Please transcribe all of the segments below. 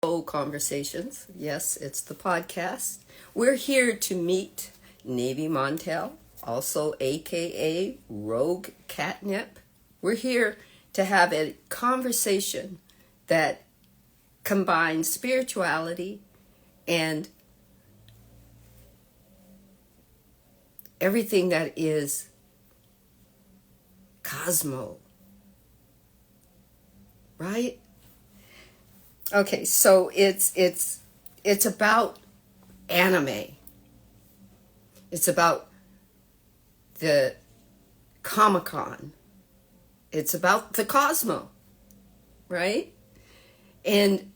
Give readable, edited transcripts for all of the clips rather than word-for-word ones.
Soul Conversations. Yes, it's the podcast. We're here to meet Navy Montel, also aka Rogue Catnip. We're here to have a conversation that combines spirituality and everything that is cosmo, right? Okay, so it's about anime. It's about the ComiCon. It's about the Cosmo, right? And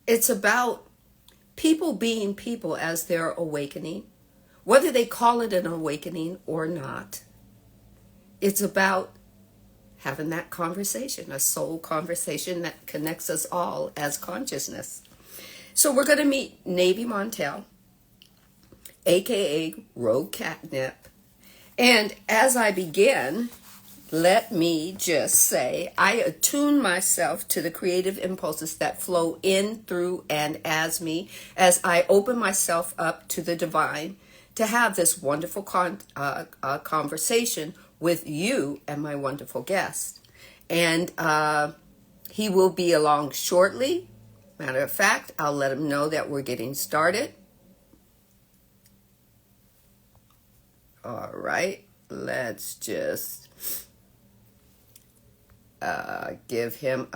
it's about people being people as they're awakening, whether they call it an awakening or not. It's about having that conversation, a soul conversation that connects us all as consciousness. So we're going to meet Navy Montel, aka Rogue Catnip. And as I begin, let me just say I attune myself to the creative impulses that flow in, through, and as me, as I open myself up to the divine to have this wonderful conversation with you and my wonderful guest. And he will be along shortly. Matter of fact, I'll let him know that we're getting started. All right, let's just give him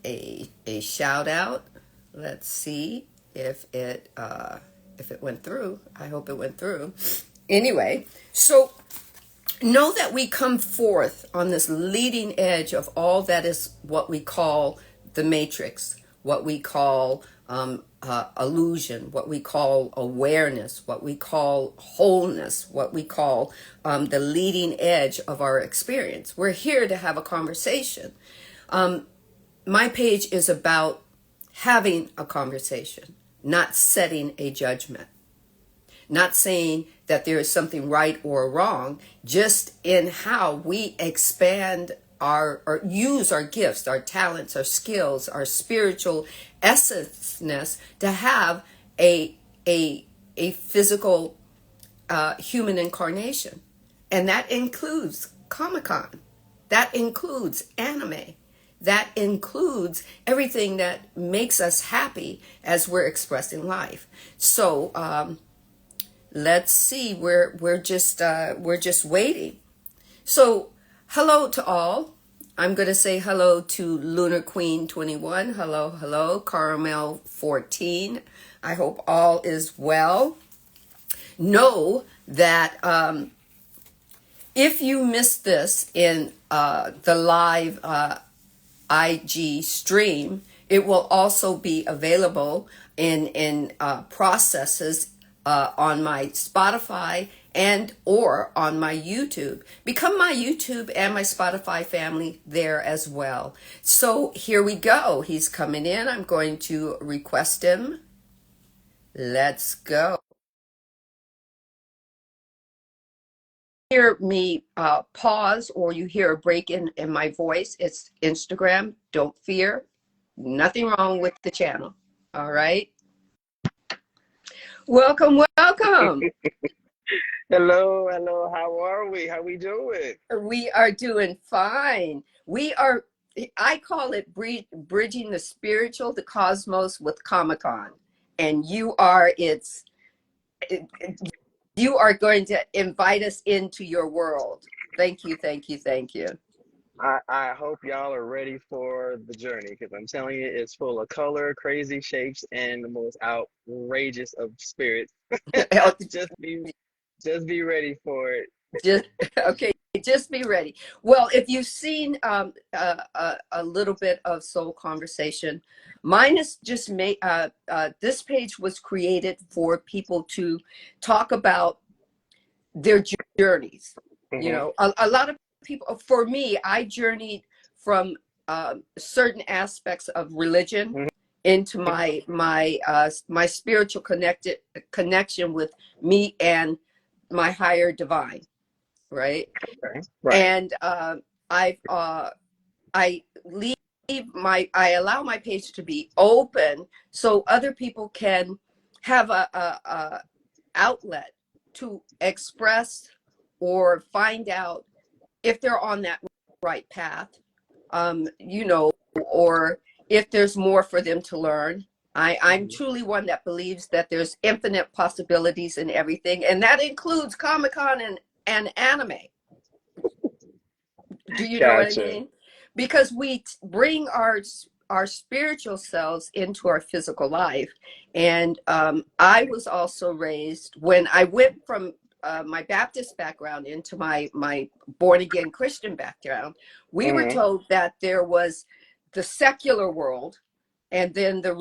a shout out. Let's see if it went through. I hope it went through. Anyway, so know that we come forth on this leading edge of all that is what we call the matrix, what we call illusion, what we call awareness, what we call wholeness, what we call the leading edge of our experience. We're here to have a conversation. My page is about having a conversation, not setting a judgment. Not saying that there is something right or wrong, just in how we expand or use our gifts, our talents, our skills, our spiritual essence to have a physical human incarnation. And that includes ComiCon. That includes anime. That includes everything that makes us happy as we're expressing life. So let's see. We're just waiting. So hello to all. I'm going to say hello to Lunar Queen 21. Hello, Caramel 14. I hope all is well. Know that if you missed this in the live IG stream, it will also be available in processes on my Spotify and or on my YouTube. Become my YouTube and my Spotify family there as well. So here we go. He's coming in. I'm going to request him. Let's go. Hear me pause or you hear a break in my voice, it's Instagram. Don't fear. Nothing wrong with the channel. All right. Welcome. Hello. How are we? How we doing? We are doing fine. I call it bridging the spiritual, the cosmos with Comic-Con. And you are going to invite us into your world. Thank you. I hope y'all are ready for the journey because I'm telling you, it's full of color, crazy shapes, and the most outrageous of spirits. just be ready for it. Okay, just be ready. Well, if you've seen a little bit of Soul Conversation, mine is just made. This page was created for people to talk about their journeys. Mm-hmm. You know, a lot of people. For me, I journeyed from certain aspects of religion Mm-hmm. into my spiritual connection with me and my higher divine. Right. Okay. Right. And I lead I allow my page to be open so other people can have a outlet to express or find out if they're on that right path, you know, or if there's more for them to learn. I'm truly one that believes that there's infinite possibilities in everything, and that includes Comic-Con and anime. Do you know what I Gotcha. mean? Because we bring our spiritual selves into our physical life. And I was also raised, when I went from my Baptist background into my born again Christian background, we were told that there was the secular world and then the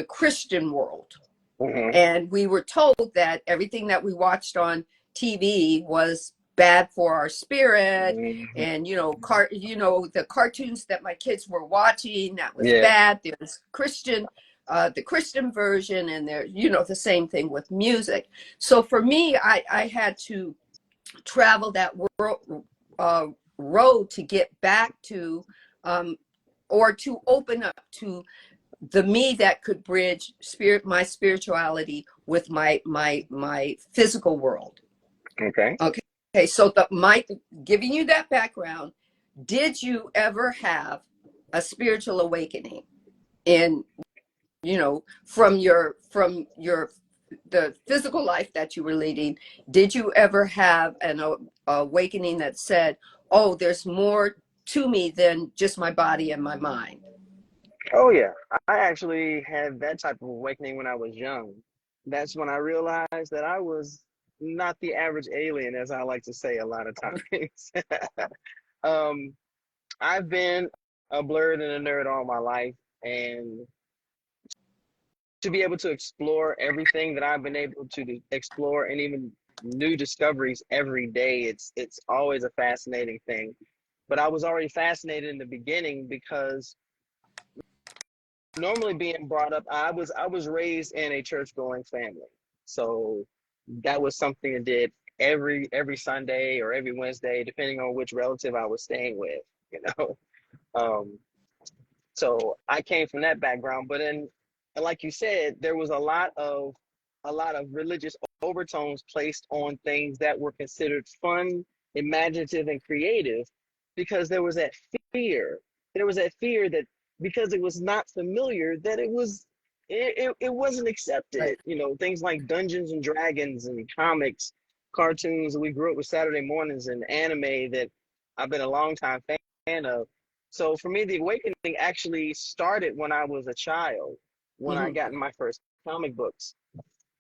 Christian world. And we were told that everything that we watched on TV was bad for our spirit, and you know, the cartoons that my kids were watching, that was bad. There's Christian, the Christian version, and there, you know, the same thing with music. So for me, I had to travel that road to get back to, or to open up to the me that could bridge my spirituality with my physical world. Okay. Okay. So giving you that background, did you ever have a spiritual awakening in, you know, from the physical life that you were leading? Did you ever have an awakening that said, oh, there's more to me than just my body and my mind? Oh yeah, I actually had that type of awakening when I was young. That's when I realized that I was not the average alien, as I like to say a lot of times. um, I've been a blurred and a nerd all my life, and to be able to explore everything that I've been able to explore, and even new discoveries every day, it's always a fascinating thing. But I was already fascinated in the beginning because normally being brought up, I was raised in a church going family, so that was something I did every Sunday or every Wednesday, depending on which relative I was staying with, you know. Um, so I came from that background, but then, like you said, there was a lot of religious overtones placed on things that were considered fun, imaginative, and creative, because there was that fear. There was that fear that because it was not familiar, that it wasn't accepted. Right. You know, things like Dungeons and Dragons and comics, cartoons. We grew up with Saturday mornings and anime that I've been a long time fan of. So for me, the awakening actually started when I was a child, when I Mm-hmm. got my first comic books.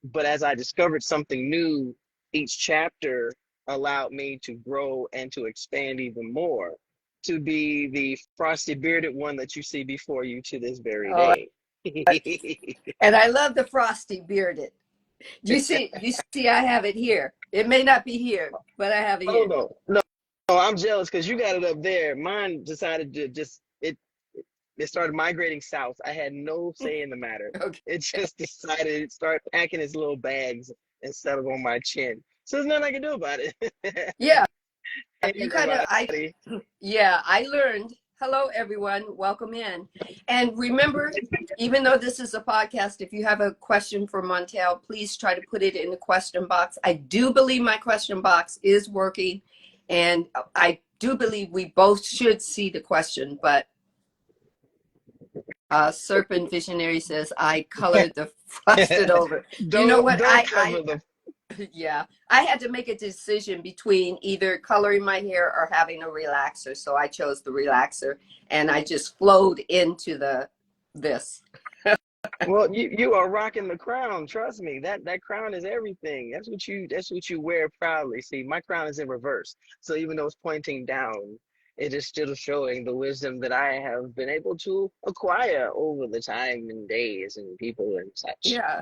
But as I discovered something new, each chapter allowed me to grow and to expand even more, to be the frosty bearded one that you see before you to this very Oh, day. and I love the frosty bearded. You see, I have it here. It may not be here, but I have it Oh here. no, I'm jealous because you got it up there. Mine decided to it started migrating south. I had no say in the matter. Okay. It just decided to start packing its little bags and settled on my chin. So there's nothing I can do about it. Yeah, Hey you kind of everybody. I learned. Hello, everyone. Welcome in. And remember, even though this is a podcast, if you have a question for Montel, please try to put it in the question box. I do believe my question box is working, and I do believe we both should see the question. But Serpent Visionary says, I colored the frosted over. You know what? Don't cover the Yeah, I had to make a decision between either coloring my hair or having a relaxer. So I chose the relaxer, and I just flowed into this. well, you are rocking the crown. Trust me. That crown is everything. That's what you wear proudly. See, my crown is in reverse. So even though it's pointing down, it is still showing the wisdom that I have been able to acquire over the time and days and people and such. Yeah.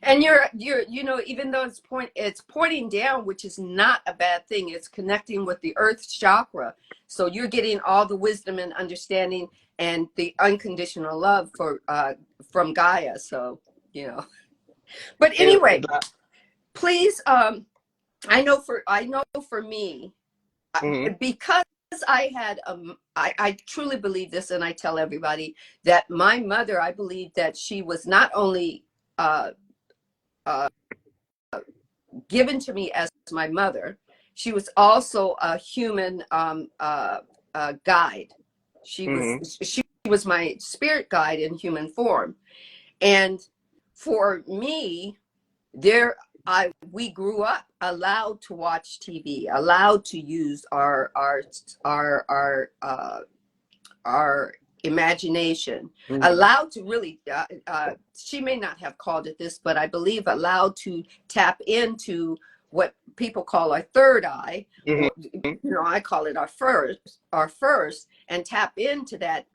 And even though it's pointing down, which is not a bad thing. It's connecting with the earth chakra. So you're getting all the wisdom and understanding and the unconditional love from Gaia. So, you know. But It, anyway, please I know for me, mhm. because I had, I truly believe this, and I tell everybody that my mother, I believe that she was not only uh, uh, given to me as my mother, she was also a human guide. Mm-hmm. She was my spirit guide in human form, and for me, there we grew up allowed to watch TV, allowed to use our imagination, Mm-hmm. allowed to really, she may not have called it this, but I believe allowed to tap into what people call our third eye, or I call it our first, and tap into that,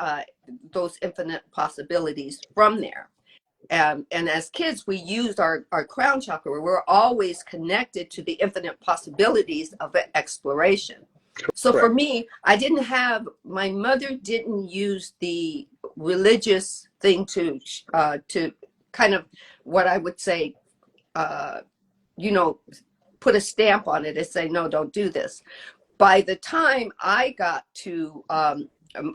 those infinite possibilities from there. And as kids, we used our crown chakra. We're always connected to the infinite possibilities of exploration. So for Correct. me, my mother didn't use the religious thing to kind of, what I would say, uh, you know, put a stamp on it and say, no, don't do this. By the time I got to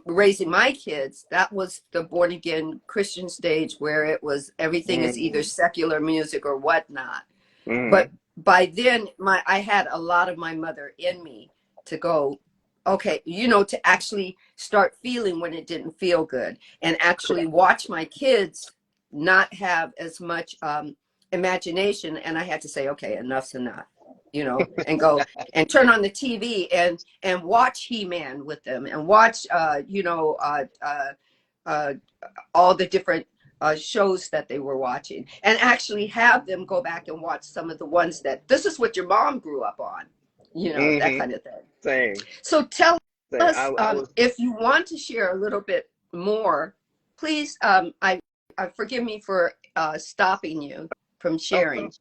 raising my kids, that was the born again Christian stage where it was everything is either Mm-hmm. secular music or whatnot. But Mm-hmm. by then, I had a lot of my mother in me to go, okay, to actually start feeling when it didn't feel good, and actually Correct. watch my kids not have as much imagination. And I had to say, okay, enough's enough, and go and turn on the TV and watch He-Man with them, and watch uh, all the different shows that they were watching, and actually have them go back and watch some of the ones that this is what your mom grew up on, that Mm-hmm. kind of thing. Same. So tell Same. us, I was if you want to share a little bit more, please. I forgive me for stopping you from oh sharing.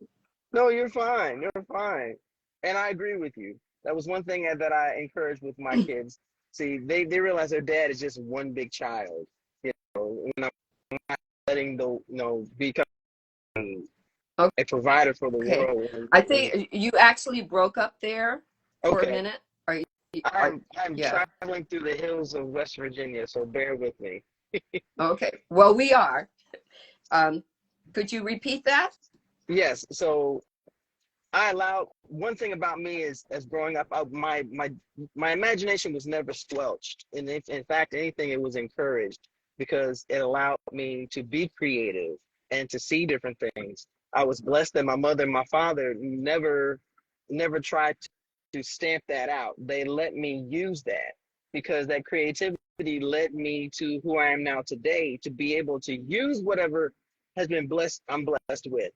no, you're fine. You're fine. And I agree with you. That was one thing that I encouraged with my kids. See, they realize their dad is just one big child. You know, when I'm letting become a provider for the Okay, world. I think you actually broke up there for a Okay, minute. Are you? I'm Yeah. traveling through the hills of West Virginia, so bear with me. Okay. Well, we are. Um, could you repeat that? Yes, so I allowed one thing about me is as growing up, my imagination was never squelched, and if in fact anything, it was encouraged because it allowed me to be creative and to see different things. I was blessed that my mother and my father never tried to stamp that out. They let me use that because that creativity led me to who I am now today, to be able to use whatever has been blessed I'm blessed with.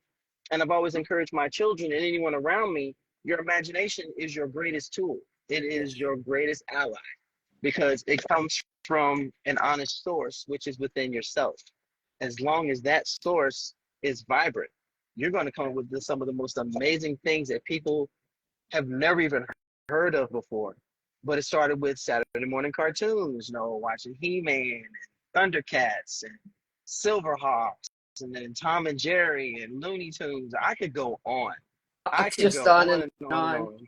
And I've always encouraged my children and anyone around me, your imagination is your greatest tool. It is Yes. your greatest ally because it comes from an honest source, which is within yourself. As long as that source is vibrant, you're going to come up with some of the most amazing things that people have never even heard of before. But it started with Saturday morning cartoons, watching He-Man and Thundercats and Silverhawks, and then Tom and Jerry and Looney Tunes. I could go on. I could Just go on on and and on and on.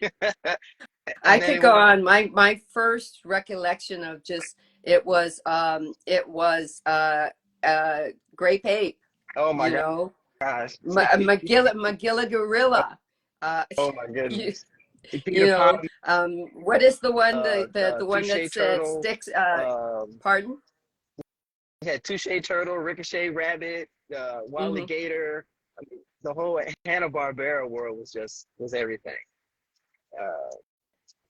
on. I And then could it go went on. on. My first recollection of just it was grape ape, Oh my you know, gosh. Magilla gorilla. Uh, Oh my you, goodness. Peter Pan, what is the one the one that Touche said Turtle, sticks? Pardon? yeah, Touche Turtle, Ricochet Rabbit, Wally Hmm. Gator. I mean, the whole Hanna-Barbera world was everything. Uh,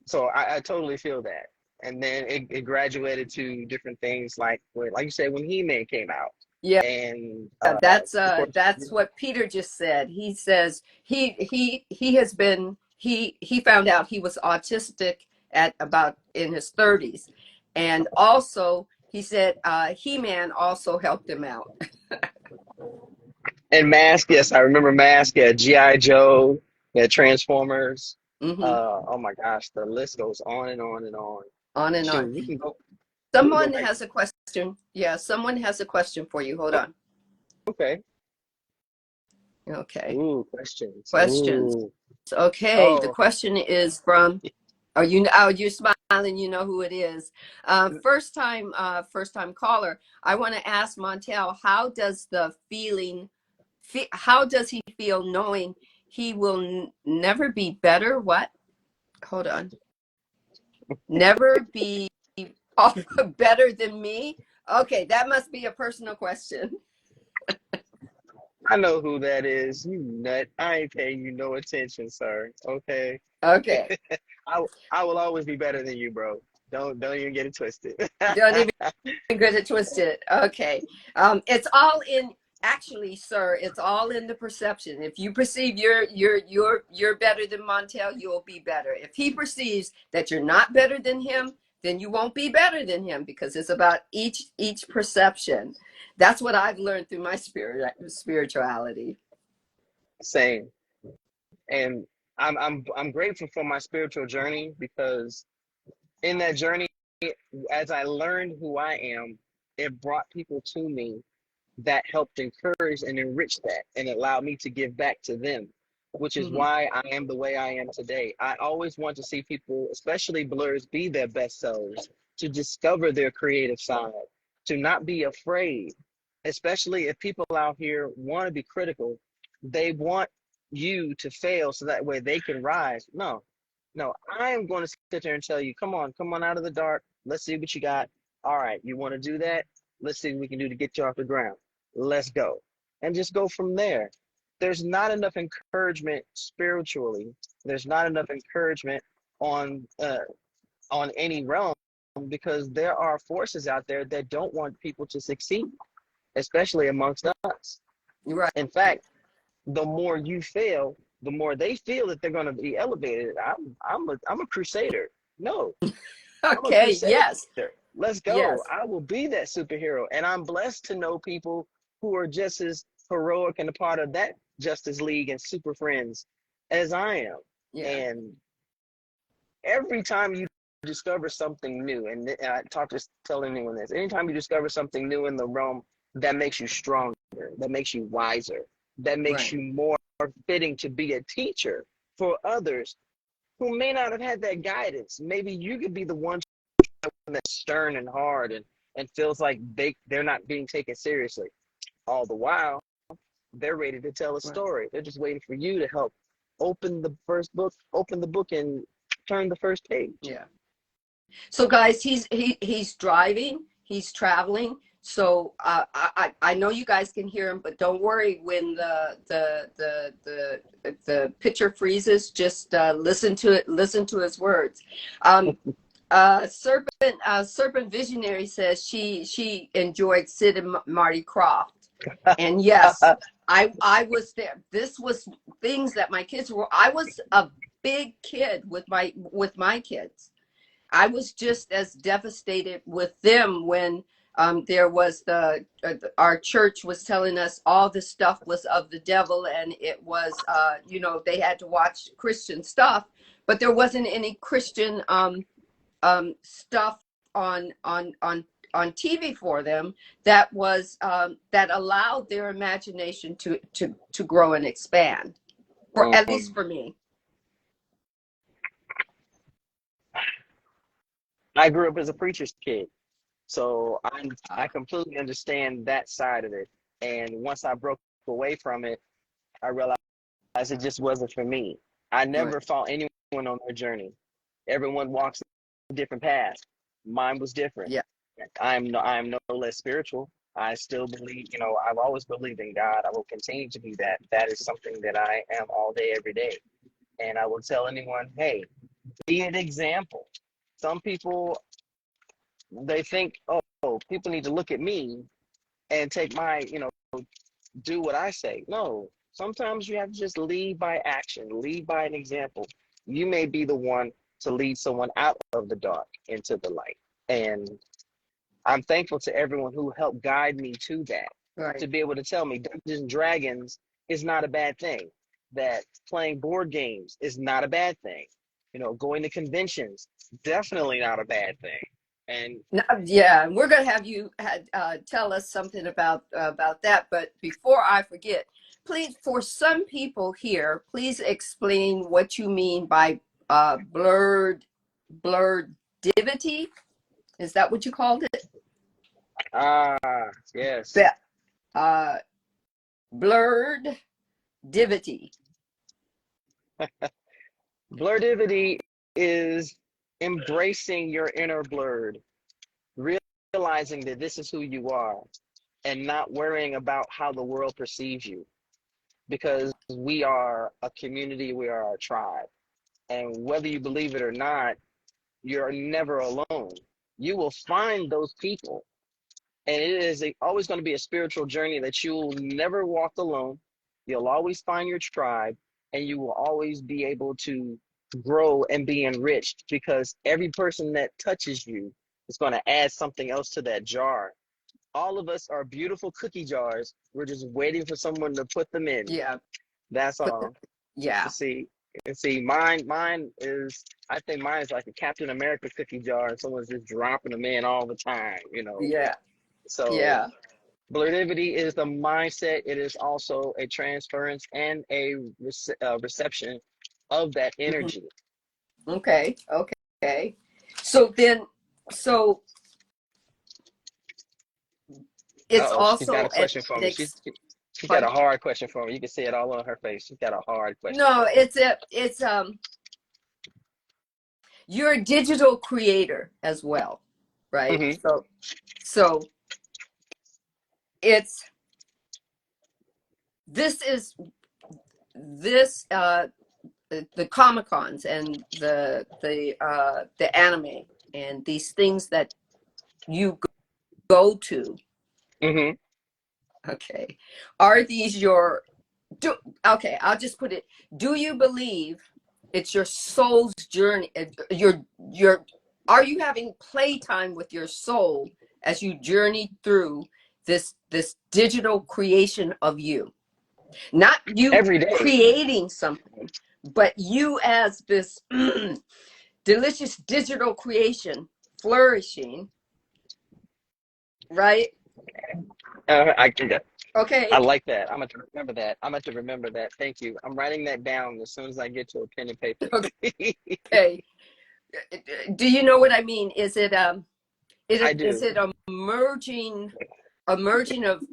so I totally feel that. And then it graduated to different things like you said, when He-Man came out. Yeah, And of course, that's what Peter just said. He says he has been he found out he was autistic at about in his 30s, and also he said He-Man also helped him out. and Mask, yes, I remember Mask, yeah, G.I. Joe, yeah, Transformers. Hmm. Oh my gosh, the list goes on and on and on. On and on. Shoot, we can go Someone back. has a question. Yeah, someone has a question for you. Hold on. Okay. Okay. Ooh, questions. Questions. Ooh. Okay, the Oh, question is from Oh, you're smiling. You know who it is. First time caller. I want to ask Montel, how does the feeling, how does he feel knowing he will never be better? What? Hold on. Never be better than me? Okay, that must be a personal question. I know who that is. You nut. I ain't paying you no attention, sir. Okay. Okay. I will always be better than you, bro. Don't even get it twisted. Don't even good to twist it. Okay. It's all in actually, sir, it's all in the perception. If you perceive you're better than Montel, you'll be better. If he perceives that you're not better than him, then you won't be better than him because it's about each perception. That's what I've learned through my spirituality. Same. And I'm grateful for my spiritual journey because in that journey, as I learned who I am, it brought people to me that helped encourage and enrich that and allowed me to give back to them, which is Hmm. why I am the way I am today. I always want to see people, especially blurs, be their best selves, to discover their creative side, to not be afraid, especially if people out here want to be critical. They want you to fail so that way they can rise. No, no, I am going to sit there and tell you, come on out of the dark. Let's see what you got. All right, you want to do that? Let's see what we can do to get you off the ground. Let's go. And just go from there. There's not enough encouragement spiritually. There's not enough encouragement on on any realm because there are forces out there that don't want people to succeed, especially amongst us. Right. In fact, the more you fail, the more they feel that they're going to be elevated. I'm a crusader. No, I'm a Okay. crusader. Yes. Let's go. Yes. I will be that superhero. And I'm blessed to know people who are just as heroic and a part of that Justice League and Super Friends as I am. Yeah. And every time you discover something new, and I tell anyone this, anytime you discover something new in the realm that makes you stronger, that makes you wiser, that makes Right. you more fitting to be a teacher for others who may not have had that guidance. Maybe you could be the one that's stern and hard and feels like they're not being taken seriously. All the while, they're ready to tell a Right. story. They're just waiting for you to help open the book and turn the first page. Yeah. So guys, he's driving, he's traveling. So I know you guys can hear him, but don't worry when the picture freezes. Just listen to it. Listen to his words. Um, Serpent Visionary says she enjoyed Sid and Marty Croft, and yes, I was there. This was things that my kids were. I was a big kid with my kids. I was just as devastated with them when there was our church was telling us all the stuff was of the devil and it was they had to watch Christian stuff, but there wasn't any Christian stuff on on on on TV for them that was that allowed their imagination to grow and expand, for at least Um, for me. I grew up as a preacher's kid, so I completely understand that side of it. And once I broke away from it, I realized it just wasn't for me. I Right. never fought anyone on their journey. Everyone walks a different path. Mine was different. Yeah. I am no less spiritual. I still believe, I've always believed in God. I will continue to be that. That is something that I am all day, every day. And I will tell anyone, hey, be an example. Some people, they think, oh, people need to look at me and take do what I say. No, sometimes you have to just lead by action, lead by an example. You may be the one to lead someone out of the dark into the light. And I'm thankful to everyone who helped guide me to that, Right. to be able to tell me Dungeons and Dragons is not a bad thing, that playing board games is not a bad thing. Going to conventions, definitely not a bad thing. And No, yeah, we're going to have you tell us something about that. But before I forget, please, for some people here, please explain what you mean by blurred. Blerdivity. Is that what you called it? Ah, yes. That uh, Blerdivity. Blerdivity is embracing your inner blurred, realizing that this is who you are, and not worrying about how the world perceives you. Because we are a community, we are a tribe. And whether you believe it or not, you're never alone. You will find those people. And it is always going to be a spiritual journey that you will never walk alone. You'll always find your tribe, and you will always be able to grow and be enriched because every person that touches you is going to add something else to that jar. All of us are beautiful cookie jars. We're just waiting for someone to put them in. Yeah. That's all. Yeah. See, and see, mine is. I think mine is like a Captain America cookie jar, and someone's just dropping them in all the time. Yeah. So Yeah. Blerdivity is the mindset. It is also a transference and a reception of that Mhm. energy. Okay. Okay. So then, so it's Uh-oh, she's got also a question for an me. She's got a pardon? hard question for me. You can see it all on her face. She's got a hard question No, for me. it's you're a digital creator as well, right? Hmm. So it's this is this the ComiCons and the anime and these things that you go to. Hmm. Okay, are these your do? Okay, I'll just put it. Do you believe it's your soul's journey? Your are you having playtime with your soul as you journey through this digital creation of you? Not you Every day. creating something, but you as this delicious digital creation flourishing, right? I I Okay. like that. I'm going to remember that. I'm going to remember that. Thank you. I'm writing that down as soon as I get to a pen and paper. Okay. Do you know what I mean? I Is do. it a merging of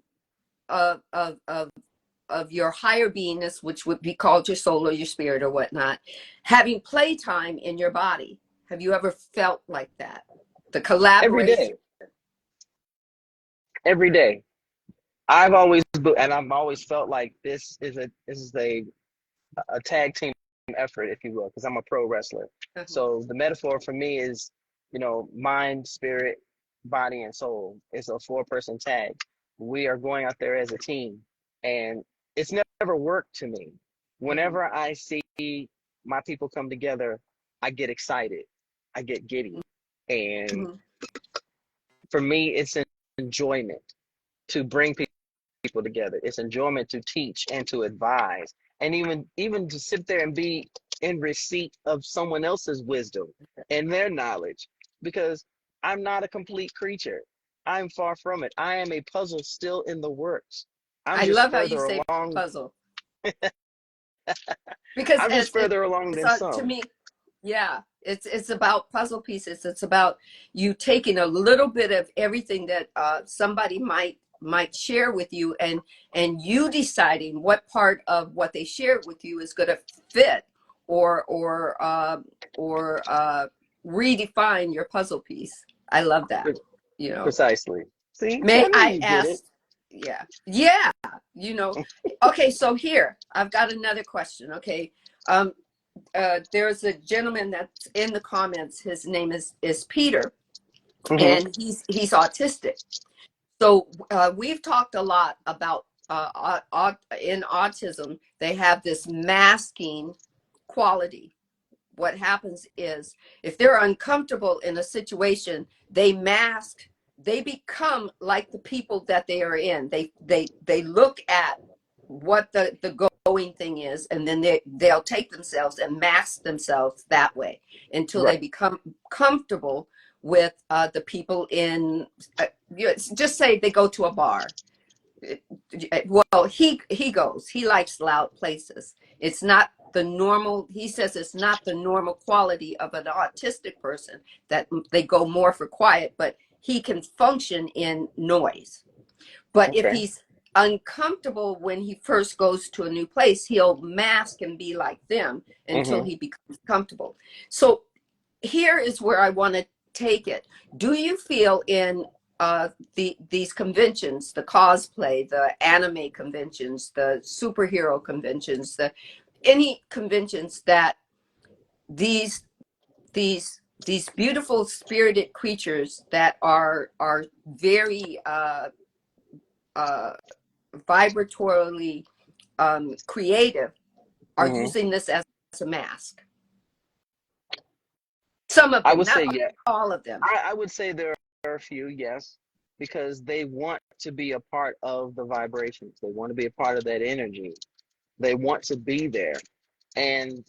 of of of your higher beingness, which would be called your soul or your spirit or whatnot, having playtime in your body? Have you ever felt like that? The Every collaboration. day. Every day. And I've always felt like this is a tag team effort, if you will, because I'm a pro wrestler. Uh-huh. So the metaphor for me is, mind, spirit, body, and soul. It's a four-person tag. We are going out there as a team, and it's never worked to me. Mm-hmm. Whenever I see my people come together, I get excited, I get giddy, and Mm-hmm. for me, it's an enjoyment to bring people together. It's enjoyment to teach and to advise, and even to sit there and be in receipt of someone else's wisdom and their knowledge, because I'm not a complete creature. I'm far from it. I am a puzzle still in the works. I'm I just love how you further say along. puzzle because I'm just further along it's than to some. me, yeah, it's about puzzle pieces. It's about you taking a little bit of everything that somebody might share with you, and you deciding what part of what they shared with you is going to fit or redefine your puzzle piece. I love that. You know, Precisely. See, may I knew I you get it. ask? Yeah, yeah. You know, okay. So here, I've got another question. Okay, um, there's a gentleman that's in the comments. His name is Peter, Hmm. and he's autistic. So we've talked a lot about in autism they have this masking quality. What happens is if they're uncomfortable in a situation, they mask. They become like the people that they are in. They look at what the going thing is, and then they'll take themselves and mask themselves that way until Right. they become comfortable with the people in. Just say they go to a bar. Well, he goes. He likes loud places. It's not the normal, he says it's not the normal quality of an autistic person that they go more for quiet, but he can function in noise. But if Okay. he's uncomfortable when he first goes to a new place, he'll mask and be like them until Mm-hmm. he becomes comfortable. So here is where I want to take it. Do you feel in these conventions, the cosplay, the anime conventions, the superhero conventions, the any conventions, that these these beautiful spirited creatures that are very uh, vibratorily creative are Mm-hmm. using this as a mask? Some of I them, would say not yeah. all of them. I would say there are a few, yes, because they want to be a part of the vibrations. They want to be a part of that energy. They want to be there. And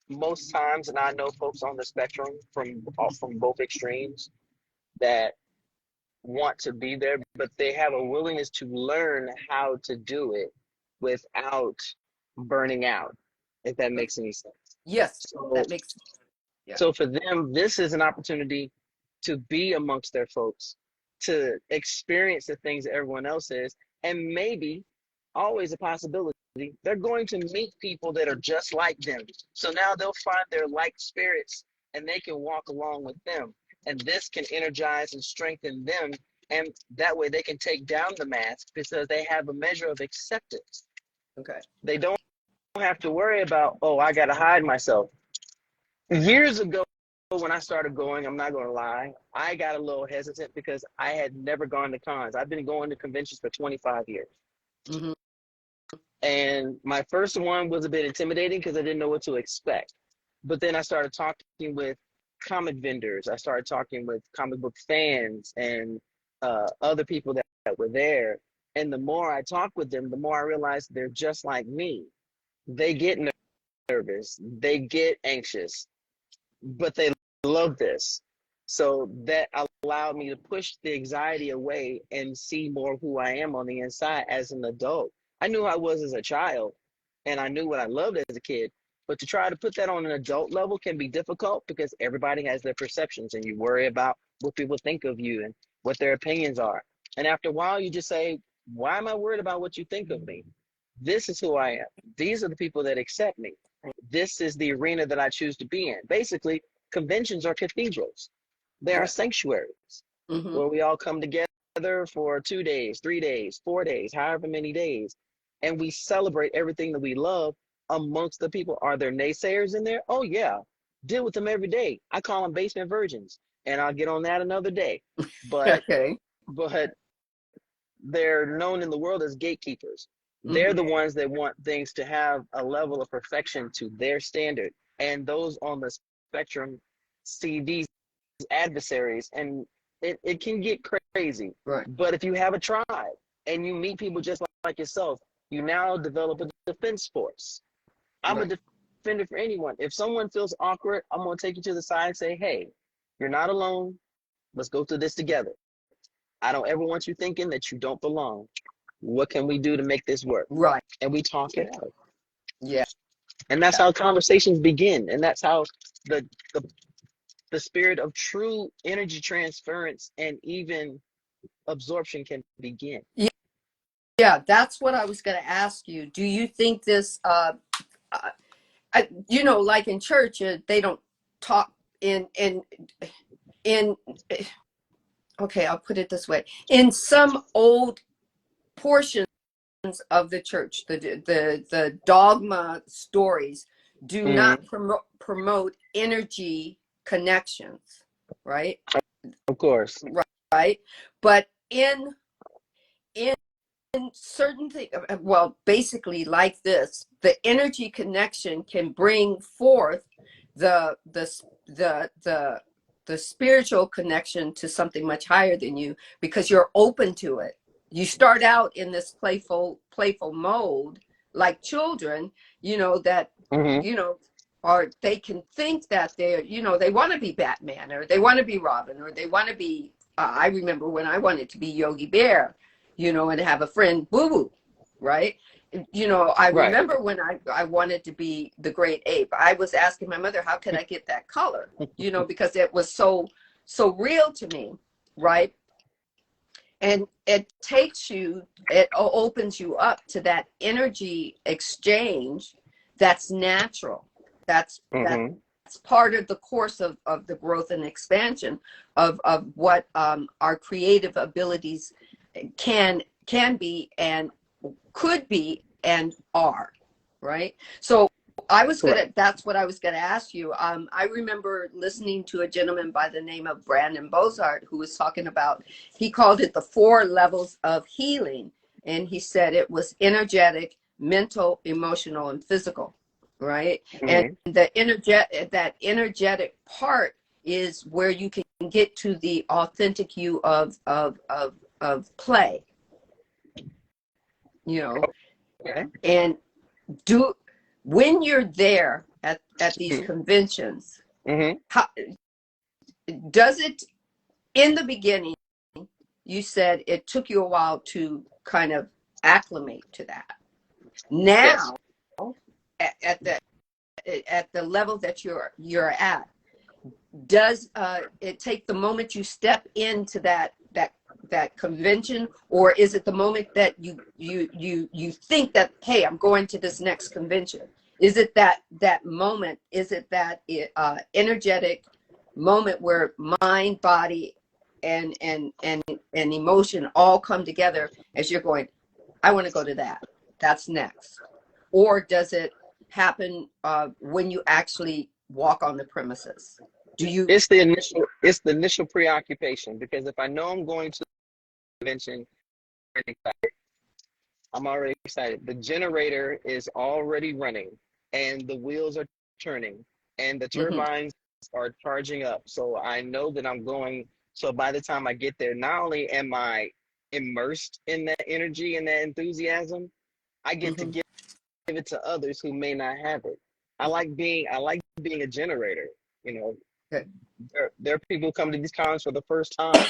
most times, and I know folks on the spectrum from both extremes that want to be there, but they have a willingness to learn how to do it without burning out, if that makes any sense. Yes, So that makes, yeah. So for them, this is an opportunity to be amongst their folks, to experience the things that everyone else is, and maybe always a possibility. They're going to meet people that are just like them. So now they'll find their like spirits and they can walk along with them. And this can energize and strengthen them. And that way they can take down the mask because they have a measure of acceptance. Okay. They don't have to worry about, oh, I got to hide myself. Years ago, when I started going, I'm not going to lie, I got a little hesitant because I had never gone to cons. I've been going to conventions for 25 years. Mm-hmm. And my first one was a bit intimidating because I didn't know what to expect. But then I started talking with comic vendors. I started talking with comic book fans and other people that were there. And the more I talked with them, the more I realized they're just like me. They get nervous, they get anxious, but they love this. So that allowed me to push the anxiety away and see more who I am on the inside as an adult. I knew who I was as a child and I knew what I loved as a kid, but to try to put that on an adult level can be difficult because everybody has their perceptions and you worry about what people think of you and what their opinions are. And after a while, you just say, why am I worried about what you think of me? This is who I am. These are the people that accept me. This is the arena that I choose to be in. Basically, conventions are cathedrals. They are Yeah. sanctuaries Mm-hmm. where we all come together for 2 days, 3 days, 4 days, however many days, and we celebrate everything that we love amongst the people. Are there naysayers in there? Oh, yeah. Deal with them every day. I call them basement virgins, and I'll get on that another day. But Okay. but they're known in the world as gatekeepers. They're Mm-hmm. the ones that want things to have a level of perfection to their standard. And those on the spectrum see these adversaries, and it can get crazy. Right. But if you have a tribe and you meet people just like yourself, you now develop a defense force. I'm a Right. defender for anyone. If someone feels awkward, I'm going to take you to the side and say, hey, you're not alone. Let's go through this together. I don't ever want you thinking that you don't belong. What can we do to make this work? Right. And we talk it out. Yeah. And that's how conversations begin. And that's how the the, the spirit of true energy transference and even absorption can begin. Yeah. Yeah. That's what I was going to ask you. Do you think this, like in church, they don't talk in, okay, I'll put it this way. In some old portions of the church, the dogma stories do not Mm, promote energy connections, right? of course. Right. But in certain things, well, basically like this, the energy connection can bring forth the the the the the spiritual connection to something much higher than you because you're open to it. You start out in this playful mode like children, that Mm-hmm. or they can think that they want to be Batman or they want to be Robin or they want to be I remember when I wanted to be Yogi Bear, and have a friend Boo Boo, right? you know, I Right. remember when I wanted to be the great ape, I was asking my mother, how could I get that color? You know, because it was so real to me, right? And it takes you, it opens you up to that energy exchange that's natural. That's Mm-hmm. part of the course of the growth and expansion of what our creative abilities can be and could be and are, right? So Correct. that's what I was gonna ask you. I remember listening to a gentleman by the name of Brandon Bozart who was talking about, he called it the 4 levels of healing. And he said it was energetic, mental, emotional, and physical, right? And Mm-hmm. that energetic part is where you can get to the authentic you of play, you know. Okay. And do when you're there at these conventions, Mm-hmm. how does it, in the beginning you said it took you a while to kind of acclimate to that. Yes. Now at the level that you're at, does it take the moment you step into that convention, or is it the moment that you think that, hey, I'm going to this next convention? Is it that moment? Is it that energetic moment where mind, body, and emotion all come together as you're going, I want to go to that, that's next? Or does it happen when you actually walk on the premises? Do you? It's the initial preoccupation, because if I know I'm going to the convention, I'm already excited. The generator is already running and the wheels are turning and the Mhm, turbines are charging up. So I know that I'm going. So by the time I get there, not only am I immersed in that energy and that enthusiasm, I get to mhm. give it to others who may not have it. I like being a generator. You know, Good. there are people who come to these cons for the first time.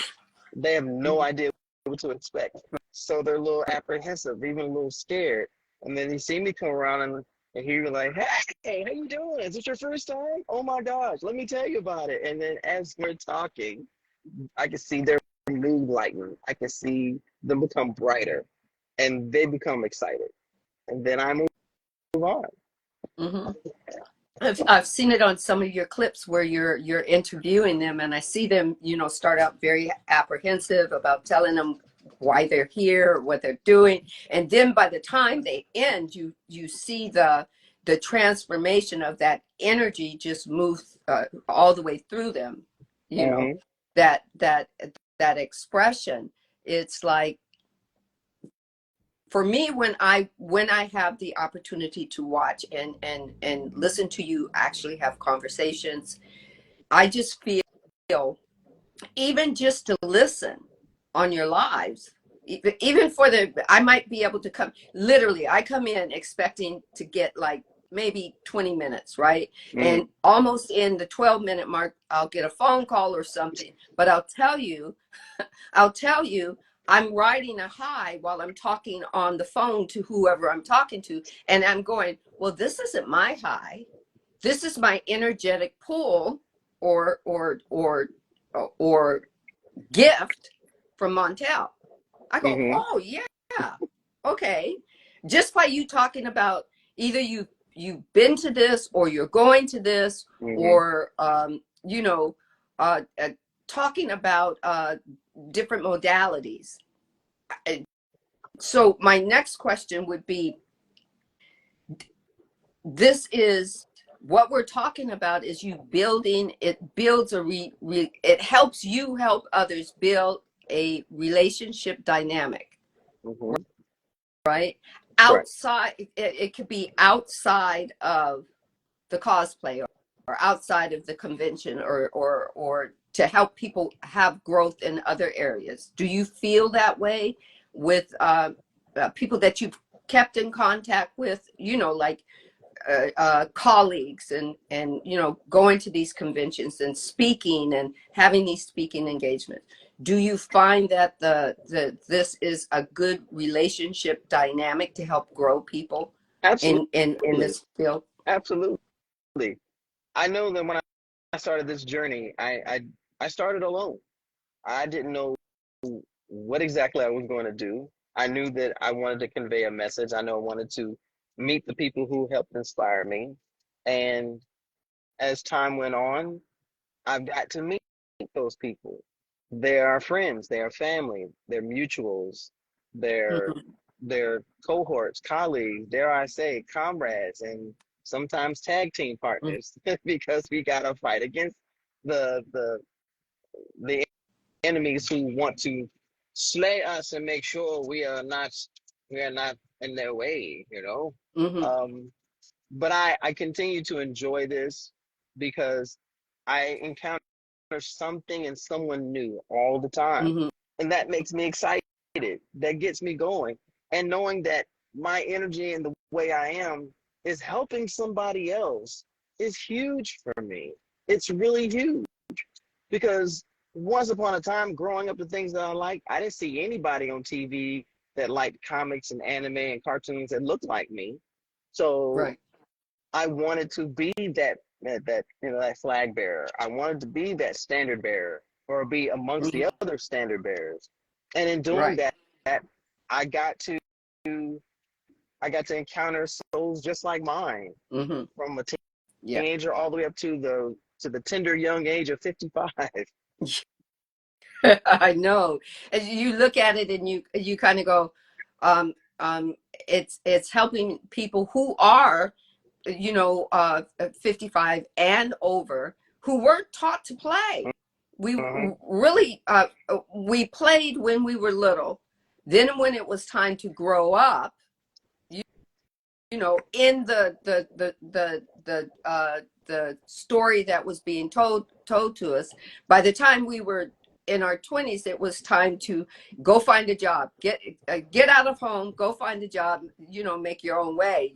They have no Mhm. idea what to expect. So they're a little apprehensive, even a little scared. And then you see me come around and hear you like, hey, how you doing? Is it your first time? Oh my gosh, let me tell you about it. And then as we're talking, I can see their mood lighten. I can see them become brighter and they become excited. And then I move on. Mhm. I've seen it on some of your clips where you're interviewing them, and I see them, you know, start out very apprehensive about telling them why they're here, what they're doing, and then by the time they end, you see the transformation of that energy just move all the way through them. You know, Mm-hmm. that that that expression. It's like, for me, when I have the opportunity to watch and listen to you actually have conversations, I just feel, even just to listen on your lives, even for the, I might be able to come, literally I come in expecting to get like maybe 20 minutes, right? Mm-hmm. And almost in the 12-minute mark I'll get a phone call or something, but I'll tell you, I'm riding a high while I'm talking on the phone to whoever I'm talking to. And I'm going, well, this isn't my high. This is my energetic pull or gift from Montel. I go, Mm-hmm. oh yeah, okay. Just by you talking about, either you've been to this, or you're going to this, Mm-hmm. or talking about different modalities. So my next question would be, this is what we're talking about, is you building, it builds it helps you help others build a relationship dynamic, Mm-hmm. right? Correct. Outside, it could be outside of the cosplay, or outside of the convention, or to help people have growth in other areas. Do you feel that way with people that you've kept in contact with, like colleagues, and going to these conventions and speaking and having these speaking engagements? Do you find that this is a good relationship dynamic to help grow people Absolutely. in this field? Absolutely. I know that when I started this journey, I started alone. I didn't know what exactly I was going to do. I knew that I wanted to convey a message. I know I wanted to meet the people who helped inspire me. And as time went on, I've got to meet those people. They are friends, they are family, they're mutuals, they're Hmm. they're cohorts, colleagues, dare I say, comrades, and sometimes tag team partners because we gotta fight against the the the enemies who want to slay us and make sure we are not in their way, you know. Hmm. Um, but I continue to enjoy this because I encounter something and someone new all the time. Hmm. And that makes me excited. That gets me going. And knowing that my energy and the way I am is helping somebody else is huge for me. It's really huge because once upon a time, growing up, the things that I like, I didn't see anybody on TV that liked comics and anime and cartoons that looked like me. So Right. I wanted to be that flag bearer. I wanted to be that standard bearer or be amongst Hmm. the other standard bearers. And in doing Right. that, I got to I got to encounter souls just like mine, Hmm. from a Yeah. teenager all the way up to the tender young age of 55. I know. As you look at it and you kind of go, um, it's helping people who are, 55 and over, who weren't taught to play. We Uh-huh. really we played when we were little. Then when it was time to grow up, in the story that was being told to us, by the time we were in our 20s, it was time to go find a job, get out of home, go find a job, make your own way,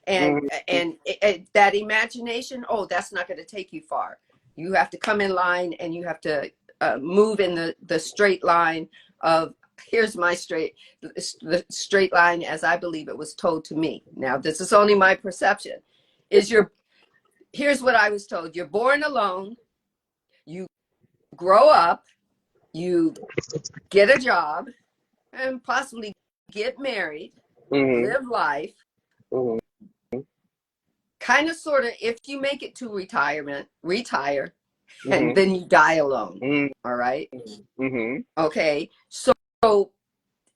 and Mm-hmm. that imagination, oh, that's not going to take you far. You have to come in line, and you have to move in the straight line of, here's my the straight line as I believe it was told to me. Now, this is only my perception. Is your Here's what I was told: you're born alone, you grow up, you get a job, and possibly get married, Mm-hmm. live life, Mm-hmm. kind of, sort of. If you make it to retirement, retire, and Mm-hmm. then you die alone. All right. Mm-hmm. Okay. So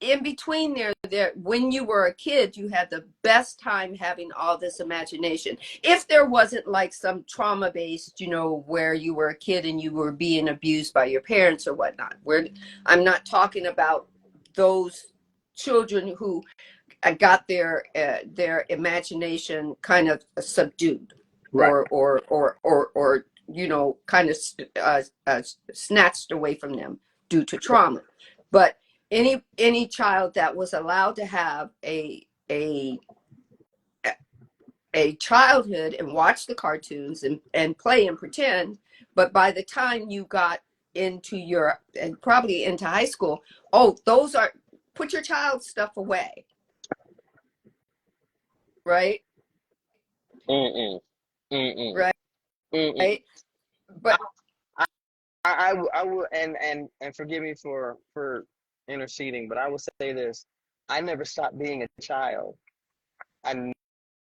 in between there, when you were a kid, you had the best time having all this imagination. If there wasn't like some trauma based, where you were a kid and you were being abused by your parents or whatnot, where I'm not talking about those children who got their imagination kind of subdued, Right. or kind of snatched away from them due to trauma. But any child that was allowed to have a childhood and watch the cartoons and play and pretend, but by the time you got into your, and probably into high school, oh, those are, put your child stuff away, right? Mm-mm. Mm-mm. Right. Mm-mm. But I will, and forgive me for interceding, but I will say this: I never stopped being a child. I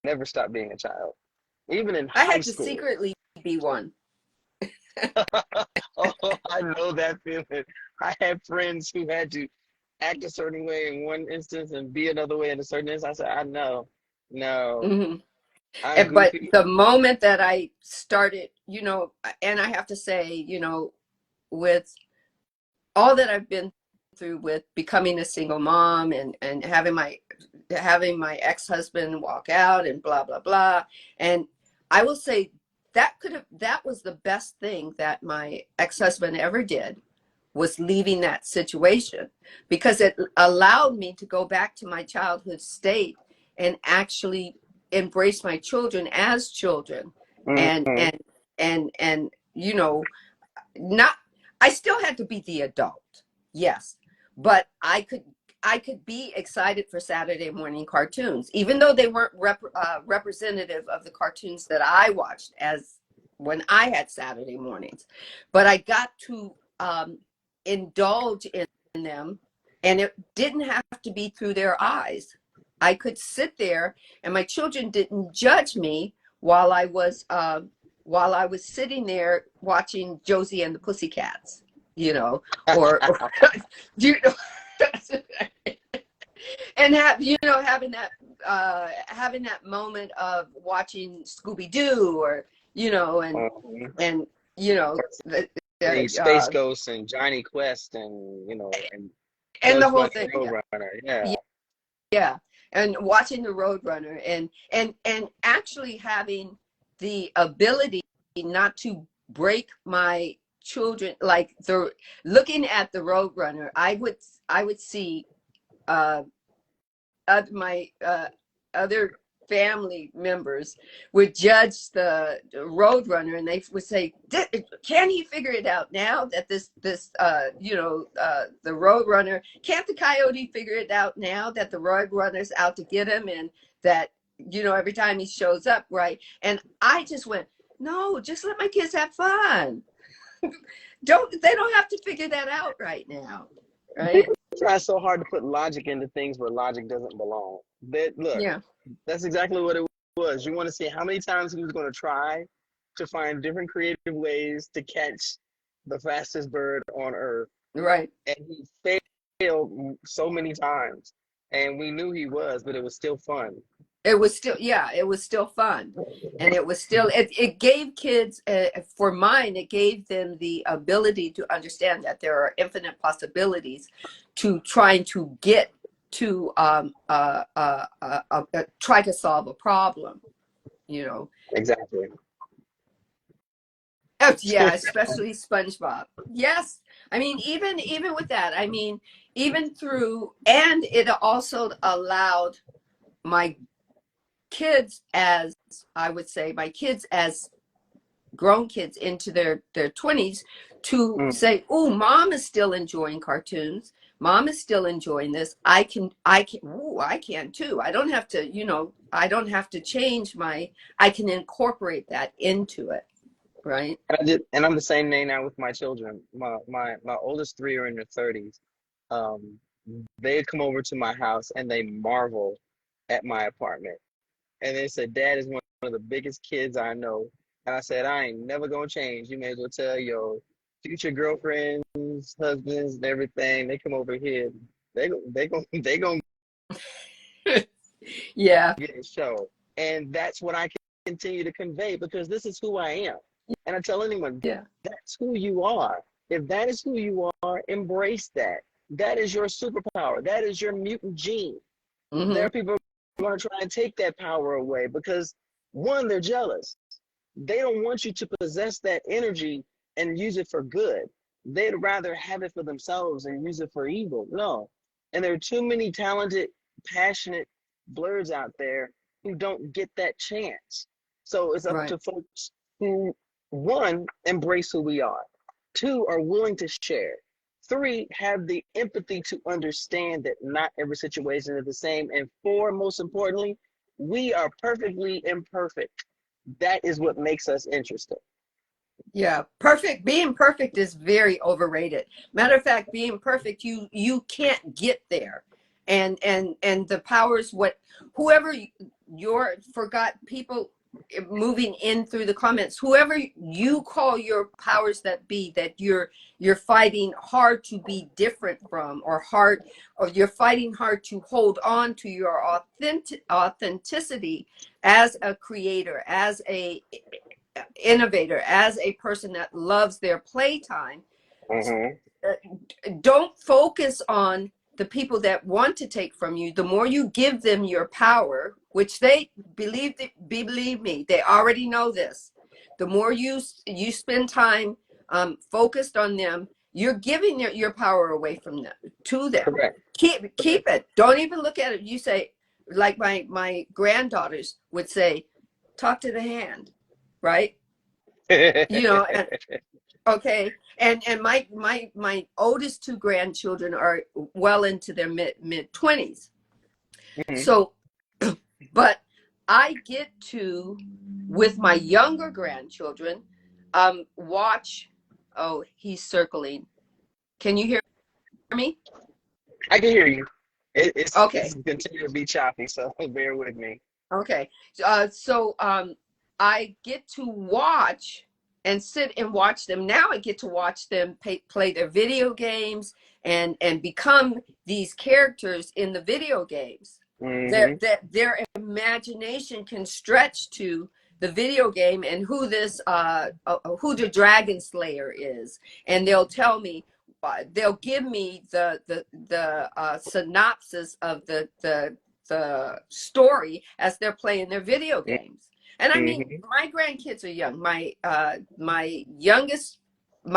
never stopped being a child, even in I high had to school. secretly be one. Oh, I know that feeling. I had friends who had to act a certain way in one instance and be another way in a certain instance. I said, I know, no, Hmm. I'm But goofy. the moment that I started, and I have to say, with all that I've been through with becoming a single mom, and having my ex-husband walk out and blah blah blah, and I will say that was the best thing that my ex-husband ever did, was leaving that situation, because it allowed me to go back to my childhood state and actually embrace my children as children, and Mm-hmm. and and not, I still had to be the adult, yes, but I could be excited for Saturday morning cartoons, even though they weren't representative of the cartoons that I watched as when I had Saturday mornings. But I got to indulge in them, and it didn't have to be through their eyes. I could sit there, and my children didn't judge me while I was sitting there watching Josie and the Pussycats, you know, or you know, and having that moment of watching Scooby Doo, or and you know the, the Space uh, Ghost and Johnny Quest and and the Bugs whole Bunny thing, yeah, Roadrunner. Yeah. yeah, and watching the Roadrunner, and actually having the ability not to break my children, like the looking at the Roadrunner, I would see uh my other family members would judge the Roadrunner, and they would say, "Can he figure it out now that the Roadrunner, can't the Coyote figure it out now that the Roadrunner's out to get him, and that every time he shows up, right?" And I just went, "No, just let my kids have fun. They don't have to figure that out right now, right?" People try so hard to put logic into things where logic doesn't belong. Look, Yeah, that's exactly what it was. You want to see how many times he was going to try to find different creative ways to catch the fastest bird on earth. right. And he failed so many times. And we knew he was, but it was still fun. It was still, yeah, it was still fun. And it was still, it gave kids, for mine, it gave them the ability to understand that there are infinite possibilities to trying to get to try to solve a problem, you know. Exactly. Oh, yeah, especially SpongeBob. Yes. I mean, even with that, I mean, even through, and it also allowed my kids, as I would say, my kids as grown kids into their 20s, to say, "Oh, mom is still enjoying cartoons. Mom is still enjoying this. I can too. I don't have to, I don't have to change I can incorporate that into it." Right? And I'm the same name now with my children. My oldest three are in their 30s. Um, they come over to my house and they marvel at my apartment. And they said, "Dad is one of the biggest kids I know." And I said, "I ain't never gonna change. You may as well tell your future girlfriends, husbands, and everything. They come over here. They gonna Yeah. get a show." And that's what I continue to convey because this is who I am. And I tell anyone, Yeah. that's who you are. If that is who you are, embrace that. That is your superpower. That is your mutant gene. There Mm-hmm. are people who are going to try and take that power away because, one, they're jealous. They don't want you to possess that energy and use it for good. They'd rather have it for themselves and use it for evil. No. And there are too many talented, passionate blurs out there who don't get that chance. So it's up Right. to folks who, one, embrace who we are, two, are willing to share, three, have the empathy to understand that not every situation is the same, and four, most importantly, we are perfectly imperfect. That is what makes us interesting. Yeah, being perfect is very overrated. Matter of fact, being perfect, you can't get there. And the powers, whoever your forgot people moving in through the comments, whoever you call your powers that be, that you're fighting hard to be different from, or you're fighting hard to hold on to your authenticity as a creator, as a innovator, as a person that loves their playtime. Mm-hmm. Don't focus on the people that want to take from you. The more you give them your power, which they believe me, they already know this. The more you spend time focused on them, you're giving your power away from them to them. Correct. Keep it. Don't even look at it. You say, like my granddaughters would say, "Talk to the hand," right? You know, Okay. And my oldest two grandchildren are well into their mid 20s. Hmm. So, but I get to, with my younger grandchildren, watch. Oh, he's circling. Can you hear me? I can hear you. It's Okay. continue to be choppy, so bear with me. Okay. I get to watch and sit and watch them. Now I get to watch them play their video games and become these characters in the video games. Hmm. Their imagination can stretch to the video game and who the Dragon Slayer is, and they'll tell me. They'll give me the synopsis of the story as they're playing their video games. And I mean, Hmm. my grandkids are young. My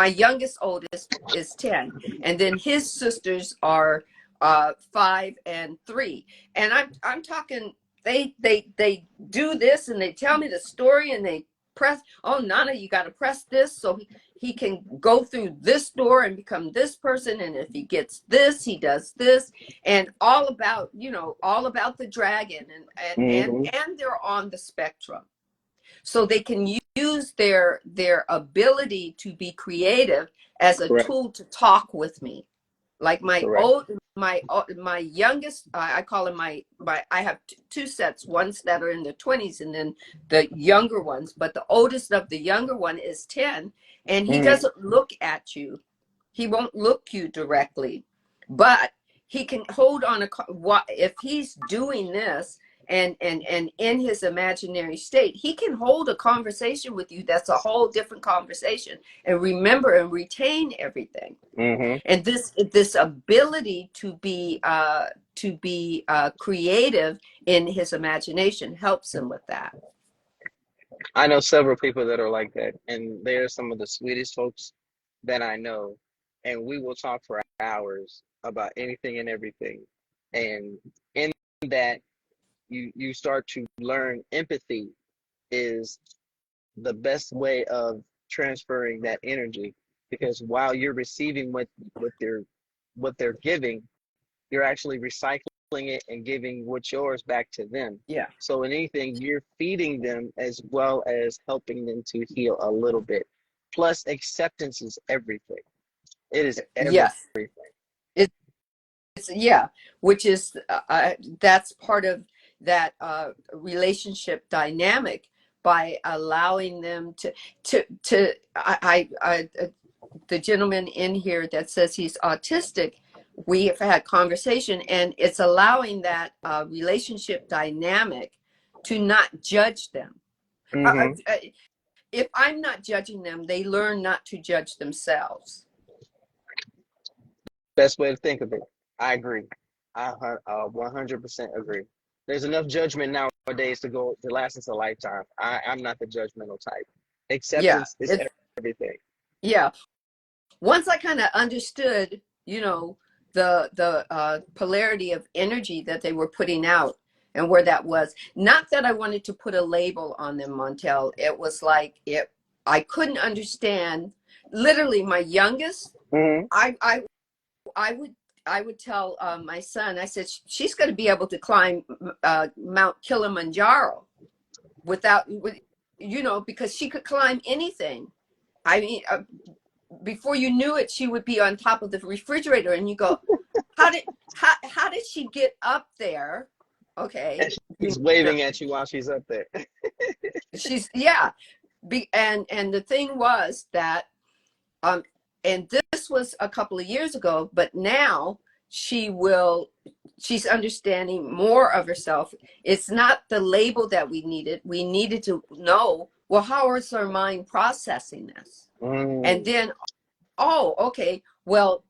youngest oldest is 10, and then his sisters are 5 and 3. And I'm talking, they do this and they tell me the story and they press, oh Nana, you got to press this so he can go through this door and become this person, and if he gets this, he does this, and all about the dragon, Hmm. and they're on the spectrum, so they can use their ability to be creative as a Correct. tool to talk with me. Like Correct. my youngest, I call him my I have two sets, ones that are in their 20s and then the younger ones, but the oldest of the younger one is 10, and he Hmm. doesn't look at you. He won't look you directly, but he can hold on if he's doing this and in his imaginary state, he can hold a conversation with you that's a whole different conversation and remember and retain everything. Hmm. And this ability to be creative in his imagination helps him with that. I know several people that are like that, and they're some of the sweetest folks that I know. And we will talk for hours about anything and everything. And in that, you start to learn empathy is the best way of transferring that energy, because while you're receiving what they're giving, you're actually recycling it and giving what's yours back to them. Yeah. So in anything, you're feeding them as well as helping them to heal a little bit. Plus, acceptance is everything. It is everything. Yes. Yeah, which is that's part of that relationship dynamic, by allowing them to the gentleman in here that says he's autistic, we have had conversation, and it's allowing that relationship dynamic to not judge them. Hmm. If I'm not judging them, they learn not to judge themselves. Best way to think of it. I agree. I 100% agree. There's enough judgment nowadays to last us a lifetime. I'm not the judgmental type. Yeah, Acceptance is it's everything. yeah. Once I kind of understood, the polarity of energy that they were putting out and where that was. Not that I wanted to put a label on them, Montel. It was like I couldn't understand. Literally, my youngest, Hmm. I would I would tell my son. I said she's going to be able to climb Mount Kilimanjaro because she could climb anything. I mean, before you knew it, she would be on top of the refrigerator, and you go, how did she get up there? Okay, And she's waving at you while she's up there. she's yeah. And the thing was that um, and this was a couple of years ago, but now she's understanding more of herself. It's not the label that we needed. We needed to know, well, how is her mind processing this? And Mm. then, oh, okay, well,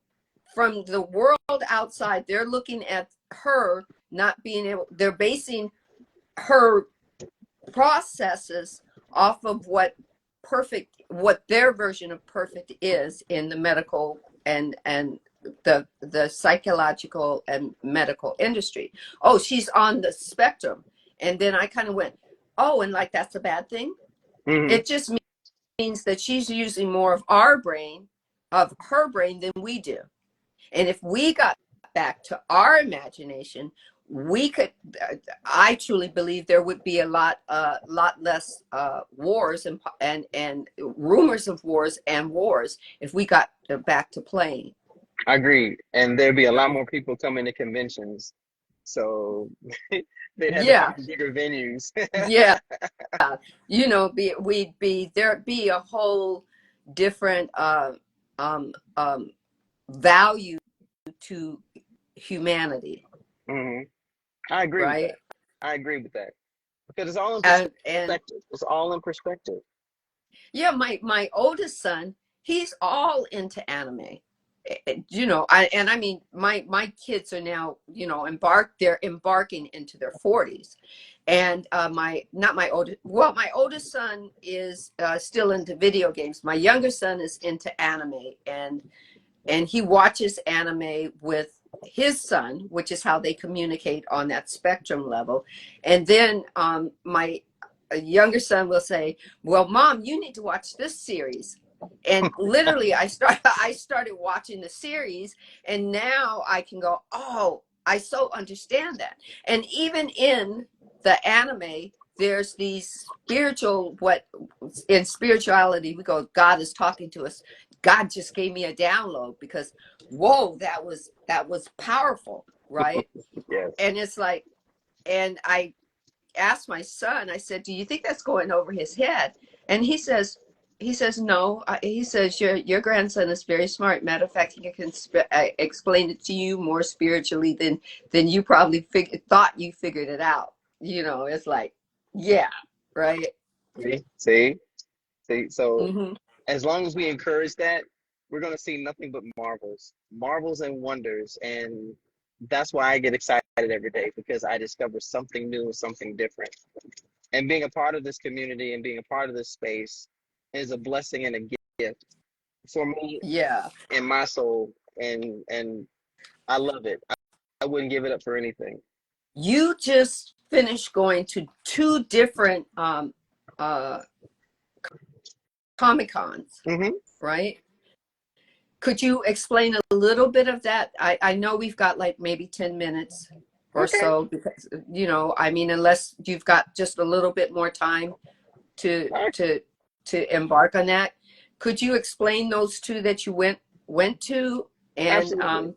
from the world outside, they're looking at her not being able, they're basing her processes off of what their version of perfect is in the medical and the psychological and medical industry. Oh, she's on the spectrum. And then I kind of went, oh, and like that's a bad thing. Hmm. It just means that she's using more of our brain, of her brain, than we do. And if we got back to our imagination, we could. I truly believe there would be a lot less wars and rumors of wars and wars if we got back to playing. I agree. And there'd be a lot more people coming to conventions. So they'd have to Yeah, find bigger venues. yeah. We'd be there'd be a whole different um, um, value to humanity, hmm I agree with right? that. I agree with that. Because it's all in And perspective. It's all in perspective. yeah, my oldest son, he's all into anime. I mean, my kids are now, they're embarking into their 40s. And my not my oldest well my oldest son is still into video games. My younger son is into anime, and he watches anime with his son, which is how they communicate on that spectrum level. And then my younger son will say, "Well, Mom, you need to watch this series." And literally, I started watching the series, and now I can go, "Oh, I so understand that." And even in the anime, there's these spiritual, what in spirituality we go, God is talking to us. God just gave me a download because, whoa, that was powerful, right? Yes. And it's like, and I asked my son, I said, "Do you think that's going over his head?" And he says no. He says your grandson is very smart. Matter of fact, he can explain it to you more spiritually than you probably thought you figured it out. It's like, yeah, right. See? See? See? So Hmm. as long as we encourage that, we're going to see nothing but marvels, marvels and wonders. And that's why I get excited every day because I discover something new and something different. And being a part of this community and being a part of this space is a blessing and a gift for me Yeah. and my soul. And I love it. I wouldn't give it up for anything. You just finished going to two different uh, Comic Cons, hmm right? Could you explain a little bit of that? I know we've got like maybe 10 minutes or Okay. so because, I mean, unless you've got just a little bit more time to All right. to to embark on that. Could you explain those two that you went to? And Absolutely.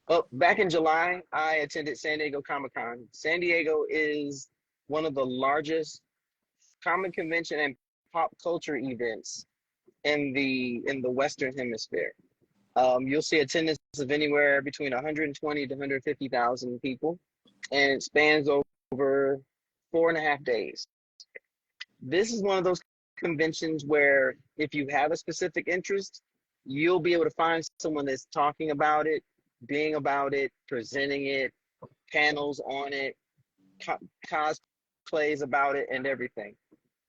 Well, back in July, I attended San Diego Comic Con. San Diego is one of the largest comic convention and pop culture events in the Western Hemisphere. You'll see attendance of anywhere between 120 to 150,000 people, and it spans over 4.5 days. This is one of those conventions where if you have a specific interest, you'll be able to find someone that's talking about it, being about it, presenting it, panels on it, co- cosplays about it, and everything.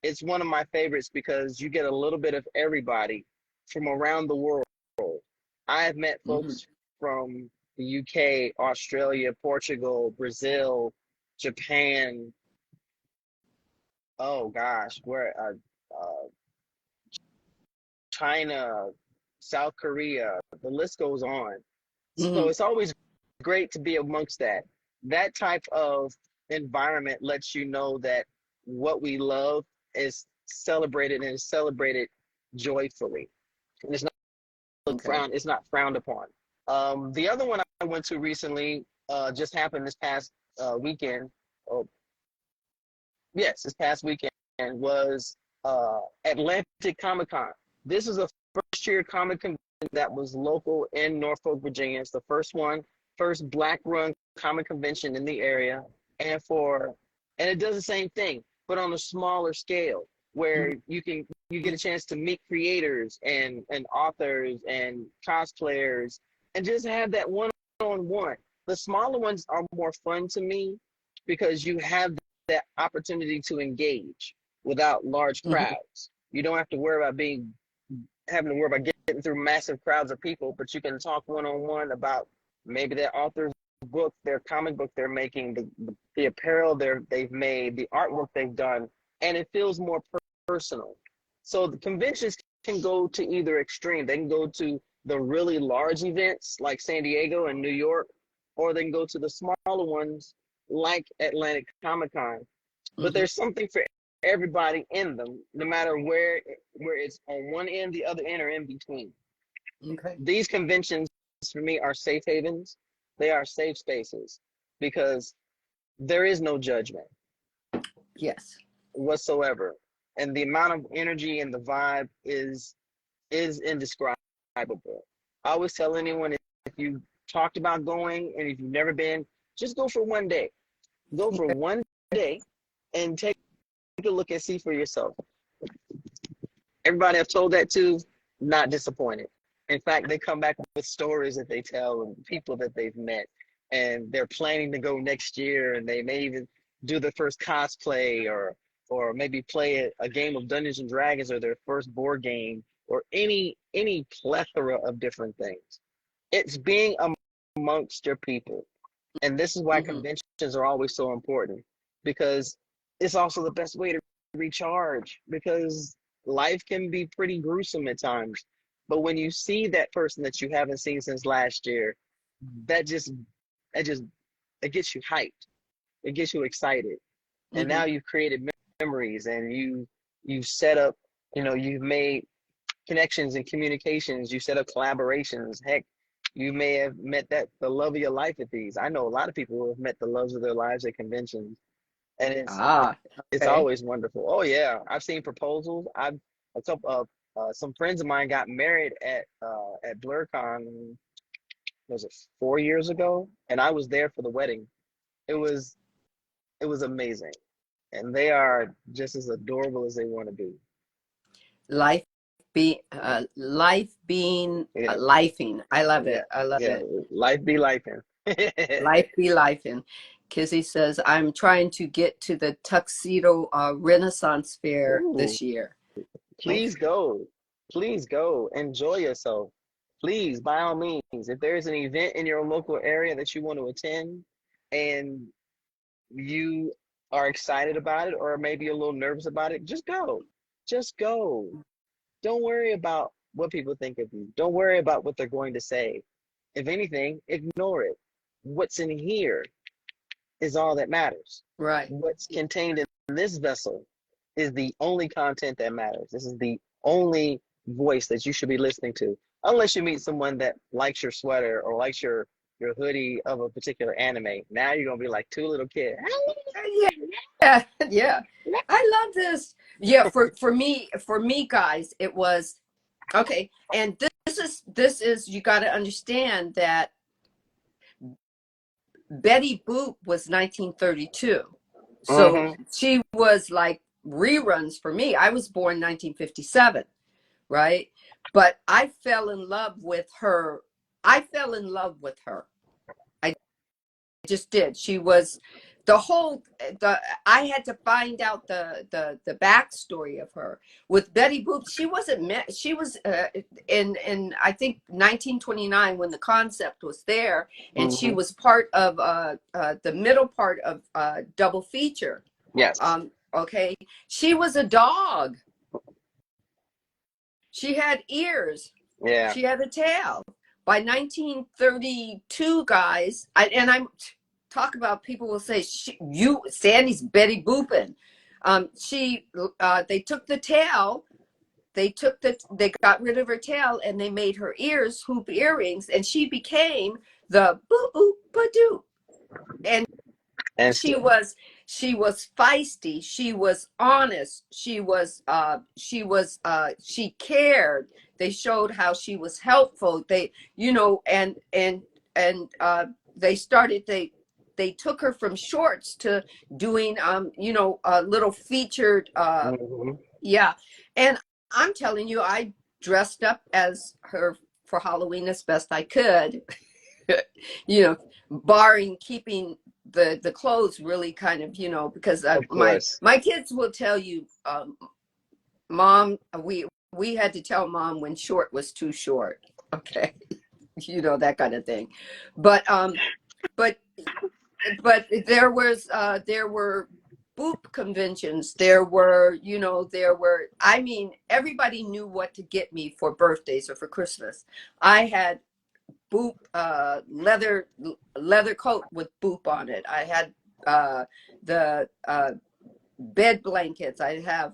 It's one of my favorites because you get a little bit of everybody from around the world. I have met mhm, folks from the UK, Australia, Portugal, Brazil, Japan. Oh gosh, where China, South Korea, the list goes on. So mhm, it's always great to be amongst that. That type of environment lets you know that what we love is celebrated and is celebrated joyfully. And okay. it's not frowned upon. The other one I went to recently just happened this past weekend. Oh, yes, this past weekend was Atlantic Comic Con. This is a first year comic convention that was local in Norfolk, Virginia. It's the first black run comic convention in the area. And for and it does the same thing, but on a smaller scale where you get a chance to meet creators and authors and cosplayers and just have that one on one. The smaller ones are more fun to me because you have that opportunity to engage without large Mhm, crowds. You don't have to worry about having to worry about getting through massive crowds of people, but you can talk one on one about maybe their author's book, their comic book they're making, the apparel they've made, the artwork they've done, and it feels more personal. So the conventions can go to either extreme. They can go to the really large events like San Diego and New York, or they can go to the smaller ones like Atlantic Comic Con. But Mm-hmm. there's something for everybody in them, no matter where it's on one end, the other end, or in between. Okay. These conventions for me are safe havens. They are safe spaces because there is no judgment Yes. whatsoever. And the amount of energy and the vibe is indescribable. I always tell anyone, if you talked about going and if you've never been, just go for one day. Go for one day and take a look and see for yourself. Everybody I've told that to, not disappointed. In fact, they come back with stories that they tell and people that they've met, and they're planning to go next year, and they may even do their first cosplay or maybe play a game of Dungeons and Dragons or their first board game or any plethora of different things. It's being amongst your people. And this is why Mm-hmm. conventions are always so important, because it's also the best way to recharge, because life can be pretty gruesome at times. But when you see that person that you haven't seen since last year, that just that just it gets you hyped. It gets you excited. And Mm-hmm. now you've created memories, and you've set up, you've made connections and communications. You set up collaborations. Heck, you may have met the love of your life at these. I know a lot of people who have met the loves of their lives at conventions, and Ah, it's okay. always wonderful. Oh yeah, I've seen proposals. I've a couple of some friends of mine got married at BlurCon. Was it 4 years ago? And I was there for the wedding. It was it was amazing, and they are just as adorable as they want to be. Life being Yeah, lifing. I love yeah, it. I love yeah. it. Life be life. Life be lifing. Kizzy says, I'm trying to get to the Tuxedo Renaissance Fair Ooh, this year. please Okay. go. Please go. Enjoy yourself. Please, by all means, if there's an event in your local area that you want to attend and you are excited about it or maybe a little nervous about it, just go. Just go. Don't worry about what people think of you. Don't worry about what they're going to say. If anything, ignore it. What's in here is all that matters. Right. What's contained in this vessel is the only content that matters. This is the only voice that you should be listening to, unless you meet someone that likes your sweater or likes your hoodie of a particular anime. Now you're gonna be like two little kids. Yeah. Yeah. I love this. Yeah. For me, guys, it was okay. And this is you got to understand that Betty Boop was 1932. So Mm-hmm. she was like reruns for me. I was born 1957, right? But I fell in love with her. I fell in love with her. I just did. She was the whole the I had to find out the backstory of her. With Betty Boop, she wasn't met. She was in I think 1929 when the concept was there, and she Mm-hmm. was part of the middle part of double feature. Yes. Okay, she was a dog. She had ears. Yeah. She had a tail. By 1932, guys, and I'm talk about people will say Sandy's Betty Boopin. They took the tail. They got rid of her tail and they made her ears hoop earrings, and she became the boo boo badoo. And And she was feisty, she was honest, she cared. They showed how she was helpful. They started they took her from shorts to doing little featured mm-hmm. yeah. And I'm telling you, I dressed up as her for Halloween as best I could. you know, barring keeping the clothes really kind of, because Of my course. my kids will tell you, Mom, we had to tell Mom when short was too short. Okay, that kind of thing. But but but there were boop conventions. There were, I mean, everybody knew what to get me for birthdays or for Christmas. I had boop leather coat with boop on it. I had the bed blankets. Uh,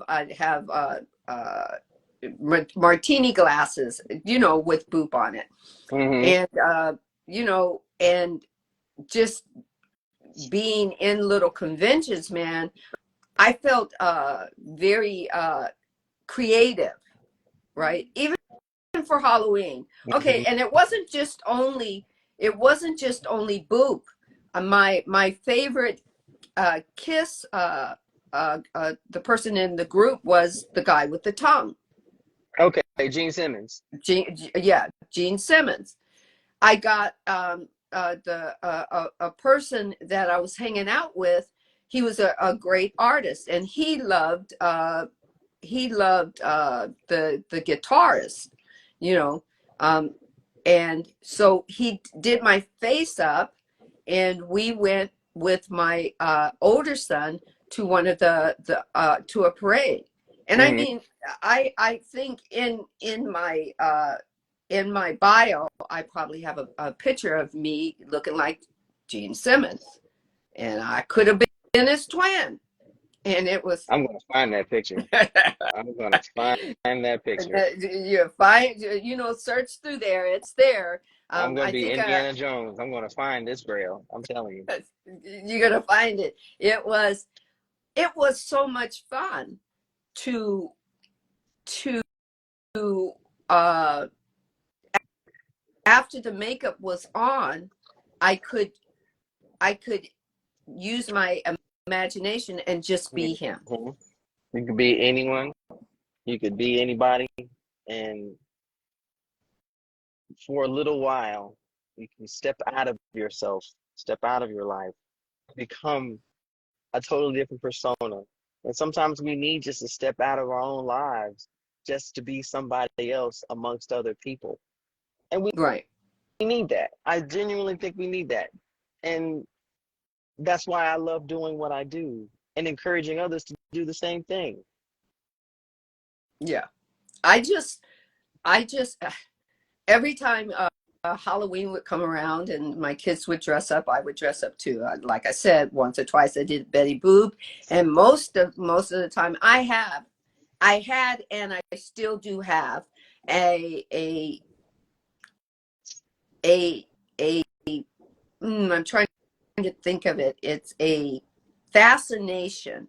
martini glasses, with boop on it. Hmm. And and just being in little conventions, man, I felt very creative, right? Even for Halloween. Okay, Hmm. and it wasn't just only boop. My favorite kiss, the person in the group was the guy with the tongue. Okay, Gene Simmons. Yeah, Gene Simmons. I got a person that I was hanging out with. He was a great artist, and he loved the guitarist, you know, um, and so he did my face up, and we went with my older son to one of the to a parade. And I Hmm. mean, I think in my bio, I probably have a picture of me looking like Gene Simmons, and I could have been his twin. And it was I'm gonna find that picture. I'm gonna find that picture. you find, search through there. It's there. I'm gonna I be think Indiana Jones. I'm gonna find this grail. I'm telling you. you're gonna find it. It was so much fun to to uh after the makeup was on, I could I could use my imagination and just be him. Mhm. You could be anyone. You could be anybody, and for a little while, you can step out of yourself, step out of your life, become a totally different persona. And sometimes we need just to step out of our own lives just to be somebody else amongst other people. And we Right. need that. I genuinely think we need that. And that's why I love doing what I do and encouraging others to do the same thing. Yeah. I just every time Halloween would come around and my kids would dress up, I would dress up too. Like I said, once or twice I did Betty Boop, and most of the time I had, and I still do have a a a a. I'm trying to think of it. It's a fascination.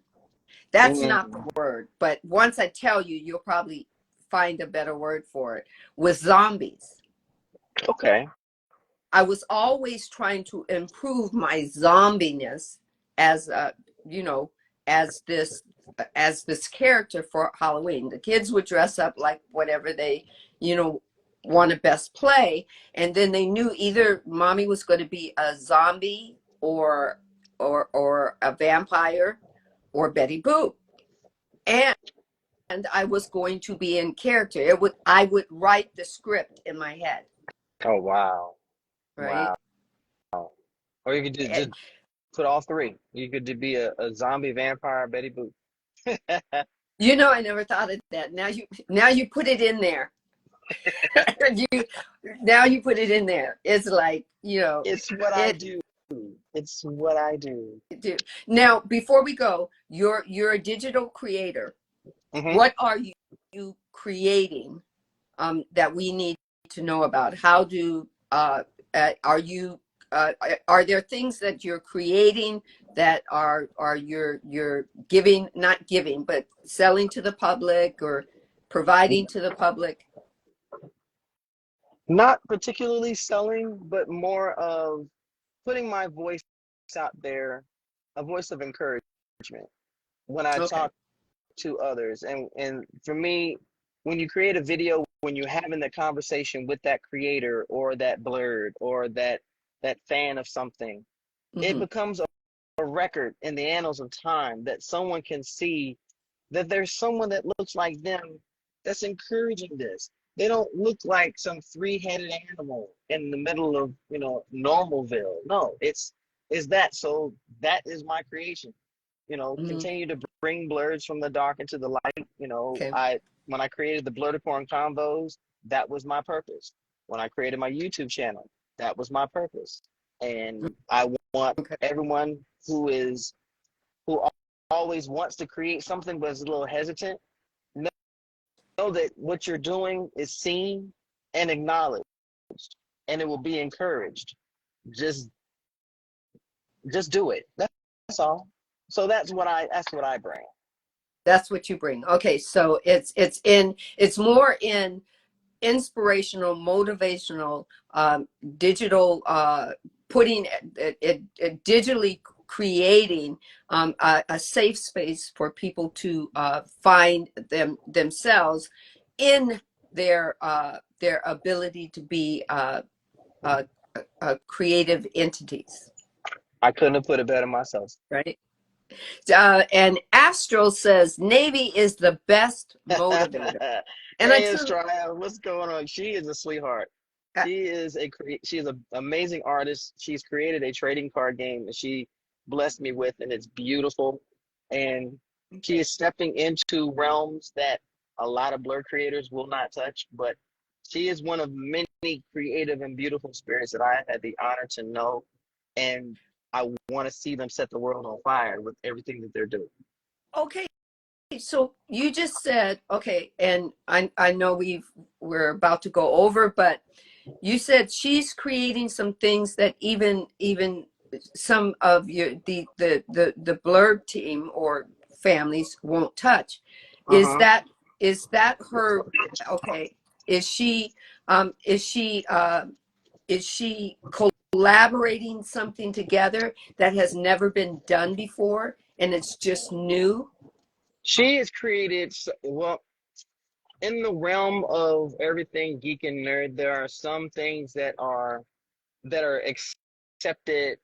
That's not the Mm, word, but once I tell you, you'll probably find a better word for it. With zombies, okay. I was always trying to improve my zombiness as you know, as this as this character for Halloween. The kids would dress up like whatever they, you know, want to best play, and then they knew either mommy was going to be a zombie or a vampire or Betty Boop. And I was going to be in character. I would write the script in my head, Oh, wow. right? Wow. Or you could just put all three. You could be a zombie vampire Betty Boop. I never thought of that. Now you put it in there. you Now you put it in there. It's like, It's what I it do. It's what I do. do. Now, before we go, you're a digital creator. Hmm. What are you creating that we need to know about? How do are you are there things that you're creating that are you're giving, not giving, but selling to the public or providing to the public? Not particularly selling, but more of putting my voice out there, a voice of encouragement when I Okay. talk to others. And for me, when you create a video, when you're having the conversation with that creator or that blurred or that fan of something, it Hmm. becomes a record in the annals of time that someone can see that there's someone that looks like them that's encouraging this. They don't look like some three-headed animal in the middle of, Normalville. No, it's that. So that is my creation. Mm-hmm. continue to bring blurs from the dark into the light. Okay. When I created the Blurdicorn combos, that was my purpose. When I created my YouTube channel, that was my purpose. And I want Okay. everyone who always wants to create something but is a little hesitant, know that what you're doing is seen and acknowledged, and it will be encouraged. Just just do it. That's all. So that's what I bring. That's what you bring. Okay, so it's more in inspirational, motivational, digital, putting it digitally creating a safe space for people to find themselves in their ability to be uh, creative entities, I couldn't have put it better myself. right? And Astral says Navy is the best motivator. And I Hey, tell Estrella, what's going on? She is a sweetheart. She is an amazing artist. She's created a trading card game that she blessed me with, and it's beautiful. And she okay. is stepping into realms that a lot of blur creators will not touch. But she is one of many creative and beautiful spirits that I had the honor to know, and I want to see them set the world on fire with everything that they're doing. Okay, so you just said okay, and I know we're about to go over, but you said she's creating some things that even some of the blurb team or families won't touch. Is Uh-huh. that her? Okay, is she is she is she collaborating something together that has never been done before and it's just new? She has created, well, in the realm of everything geek and nerd, there are some things that are accepted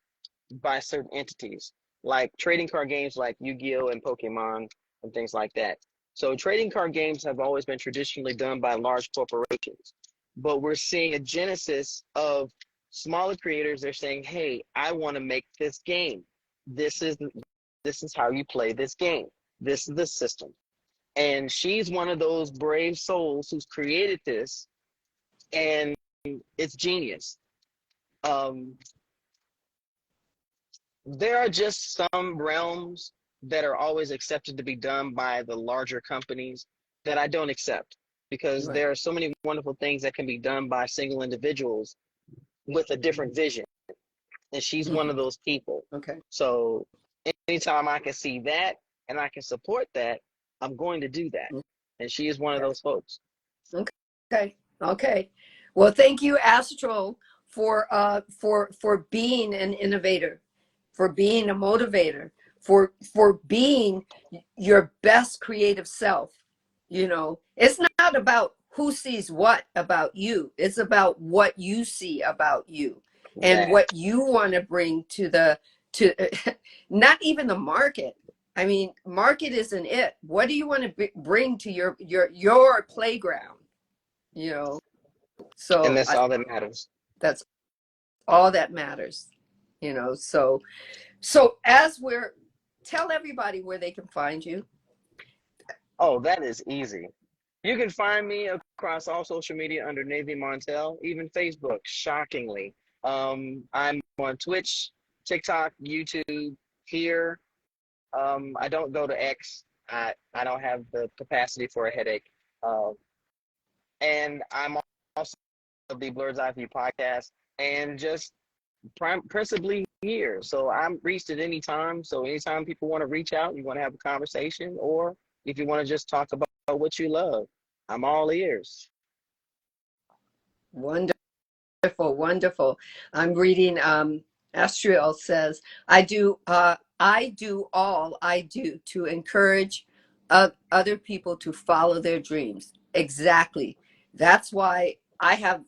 by certain entities, like trading card games like Yu-Gi-Oh! And Pokemon and things like that. So trading card games have always been traditionally done by large corporations, but we're seeing a genesis of smaller creators. They're saying, "Hey, I want to make this game. This is this is how you play this game. This is the system." And she's one of those brave souls who's created this, and it's genius. Um, there are just some realms that are always accepted to be done by the larger companies that I don't accept, because Right. there are so many wonderful things that can be done by single individuals with a different vision. And she's one Mhm. of those people. Okay. So anytime I can see that and I can support that, I'm going to do that. And she is one of Okay. those folks. Okay. Okay. Well, thank you, Astro, for being an innovator, for being a motivator, for being your best creative self. It's not about who sees what about you. It's about what you see about you and That. what you want to bring to not even the market. I mean, market isn't it. What do you want to bring to your playground? you know And so that's all that matters. that's all that matters. So as we're tell everybody where they can find you. Oh, that is easy. You can find me across all social media under Navy Montel, even Facebook, shockingly. I'm on Twitch, TikTok, YouTube, here. I don't go to X. I don't have the capacity for a headache. Uh, and I'm also the Blur's Eye View podcast, and just principally here. So I'm reached at any time. So anytime people want to reach out, you want to have a conversation, or if you want to just talk about what you love, I'm all ears. Wonderful, wonderful. I'm reading. Astriel says, I do all I do to encourage other people to follow their dreams. Exactly. That's why I have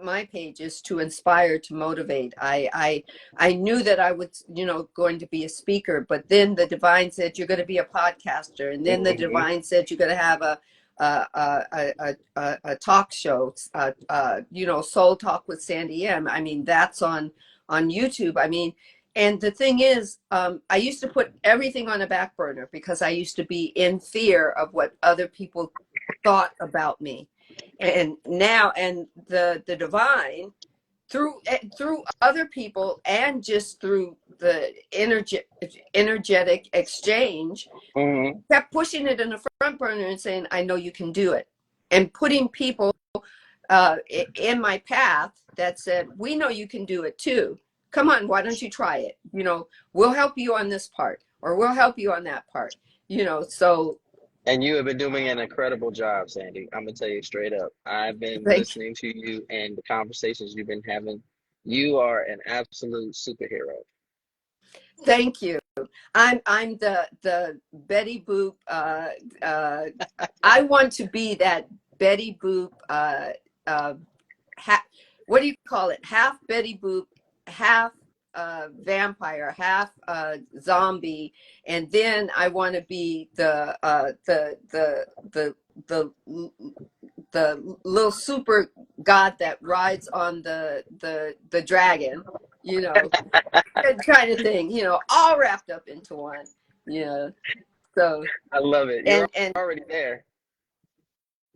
my page is to inspire, to motivate. I knew that I was, going to be a speaker, but then the divine said you're going to be a podcaster, and then the Hmm. divine said you're going to have a talk show, Soul Talk with Sandy M. I mean, that's on YouTube. I mean, And the thing is, I used to put everything on a back burner because I used to be in fear of what other people thought about me. And now, and the divine, through other people and just through the energetic exchange, Mm-hmm. kept pushing it in the front burner and saying, I know you can do it. And putting people in my path that said, we know you can do it too. Come on, why don't you try it? We'll help you on this part, or we'll help you on that part. So And you have been doing an incredible job, Sandy. I'm gonna tell you straight up. I've been thank listening to you and the conversations you've been having. You are an absolute superhero. thank you. I'm the Betty Boop. I want to be that Betty Boop. Uh, what do you call it? Half Betty Boop, half vampire, half zombie, and then I want to be the little super god that rides on the dragon, you know, kind of thing, all wrapped up into one, you know. So I love it. You're and already there.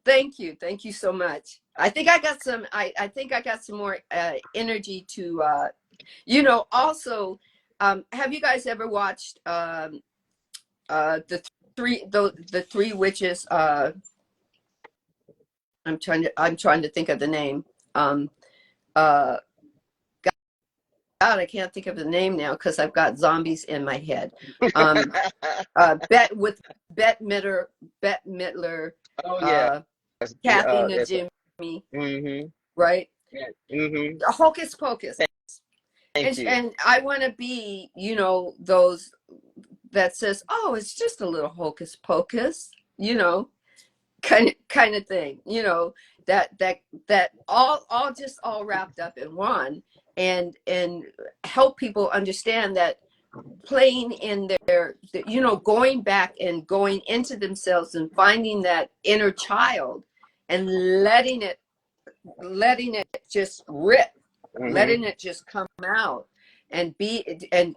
thank you so much. I think I got some. I think I got some more energy to. Also, have you guys ever watched the the three witches? I'm trying to think of the name. Uh, God, I can't think of the name now because I've got zombies in my head. With Bette Midler, Oh yeah. uh, Kathy Yes. Najimy, Mm-hmm. right? Yeah. Mm-hmm. Hocus Pocus. Thank you. And I want to be, those that says, "Oh, it's just a little hocus pocus," kind of thing. That all just all wrapped up in one, and help people understand that playing in going back and going into themselves and finding that inner child and letting it just rip, letting Mm-hmm. it just come out and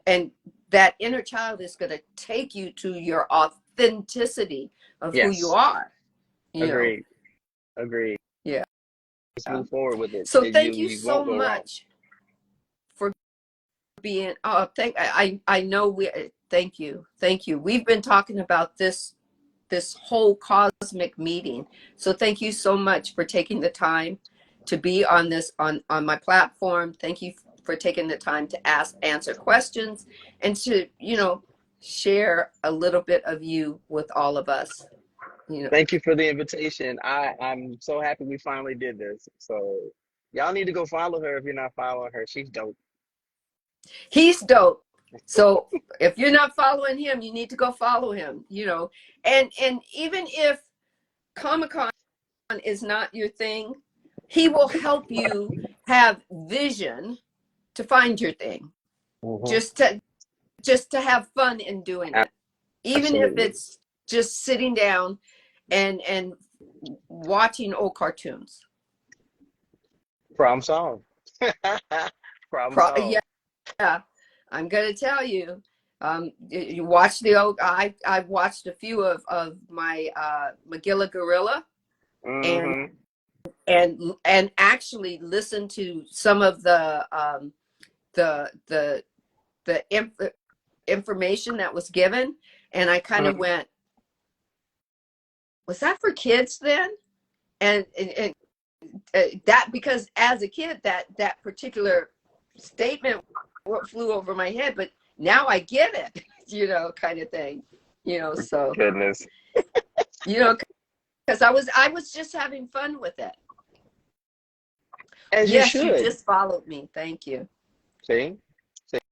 and that inner child is going to take you to your authenticity of who you Yes. are. Agreed. Agreed. Yeah. Let's move forward with it. So You thank you you so won't go wrong. much for being. Oh, I know we. Thank you. We've been talking about this whole cosmic meeting. So thank you so much for taking the time to be on this on my platform. Thank you for taking the time to answer questions and to share a little bit of you with all of us. Thank you for the invitation. I'm so happy we finally did this. So y'all need to go follow her if you're not following her. She's dope. He's dope. So if you're not following him, you need to go follow him. And even if Comic-Con is not your thing, he will help you have vision to find your thing. Hmm. Just to have fun in doing it, even if Absolutely. it's just sitting down and watching old cartoons. Problem solved. Problem solved. Yeah, I'm gonna tell you. You watch the old. I've watched a few of my Magilla Gorilla, and Hmm. and actually listened to some of the the information that was given, and I kind of went, was that for kids then? And that, because as a kid, that particular statement flew over my head, but now I get it, kind of thing, so Goodness. you know because I was just having fun with it. As you Yes, you should. just followed me. Thank you. See?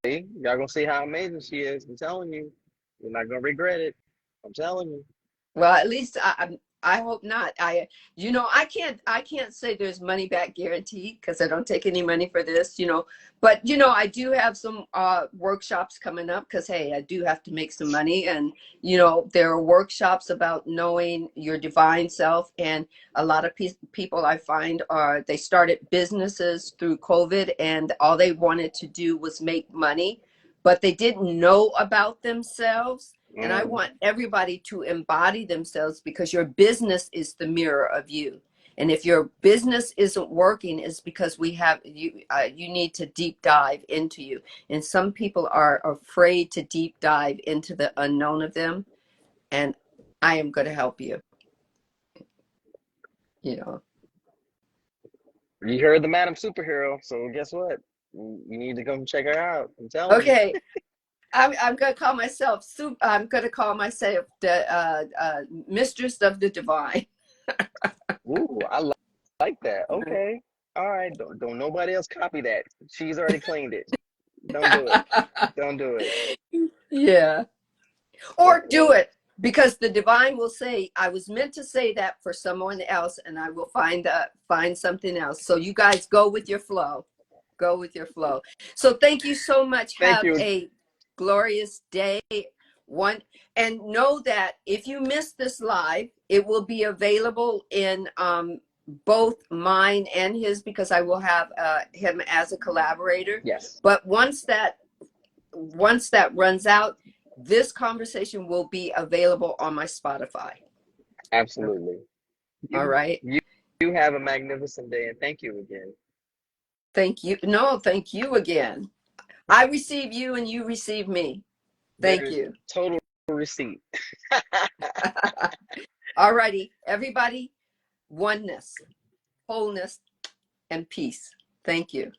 See? Y'all gonna see how amazing she is. I'm telling you. You're not gonna regret it. I'm telling you. Well, at least I hope not. I can't say there's money back guarantee because I don't take any money for this. But I do have some workshops coming up because, hey, I do have to make some money, and there are workshops about knowing your divine self, and a lot of people I find they started businesses through COVID, and all they wanted to do was make money, but they didn't know about themselves. And I Mm. want everybody to embody themselves, because your business is the mirror of you. And if your business isn't working, it's because you need to deep dive into you. And some people are afraid to deep dive into the unknown of them. And I am going to help you, you know. You heard the Madam Superhero, so guess what? You need to come check her out. I'm telling you. Okay. I'm going to call myself, I'm going to call myself the mistress of the divine. Ooh, like that. Okay. All right. Don't nobody else copy that. She's already claimed it. Don't do it. Don't do it. Yeah. Well, Or do it, because the divine will say, I was meant to say that for someone else, and I will find something else. So you guys go with your flow. Go with your flow. So thank you so much. thank Have you. a glorious day. One, and know that if you miss this live, it will be available in both mine and his, because I will have him as a collaborator. Yes, But once that runs out, this conversation will be available on my Spotify. absolutely. All You right. you you have a magnificent day, and thank you again. Thank you. No, thank you again. I receive you and you receive me. Thank There's you. total receipt. All righty. Everybody, oneness, wholeness, and peace. Thank you.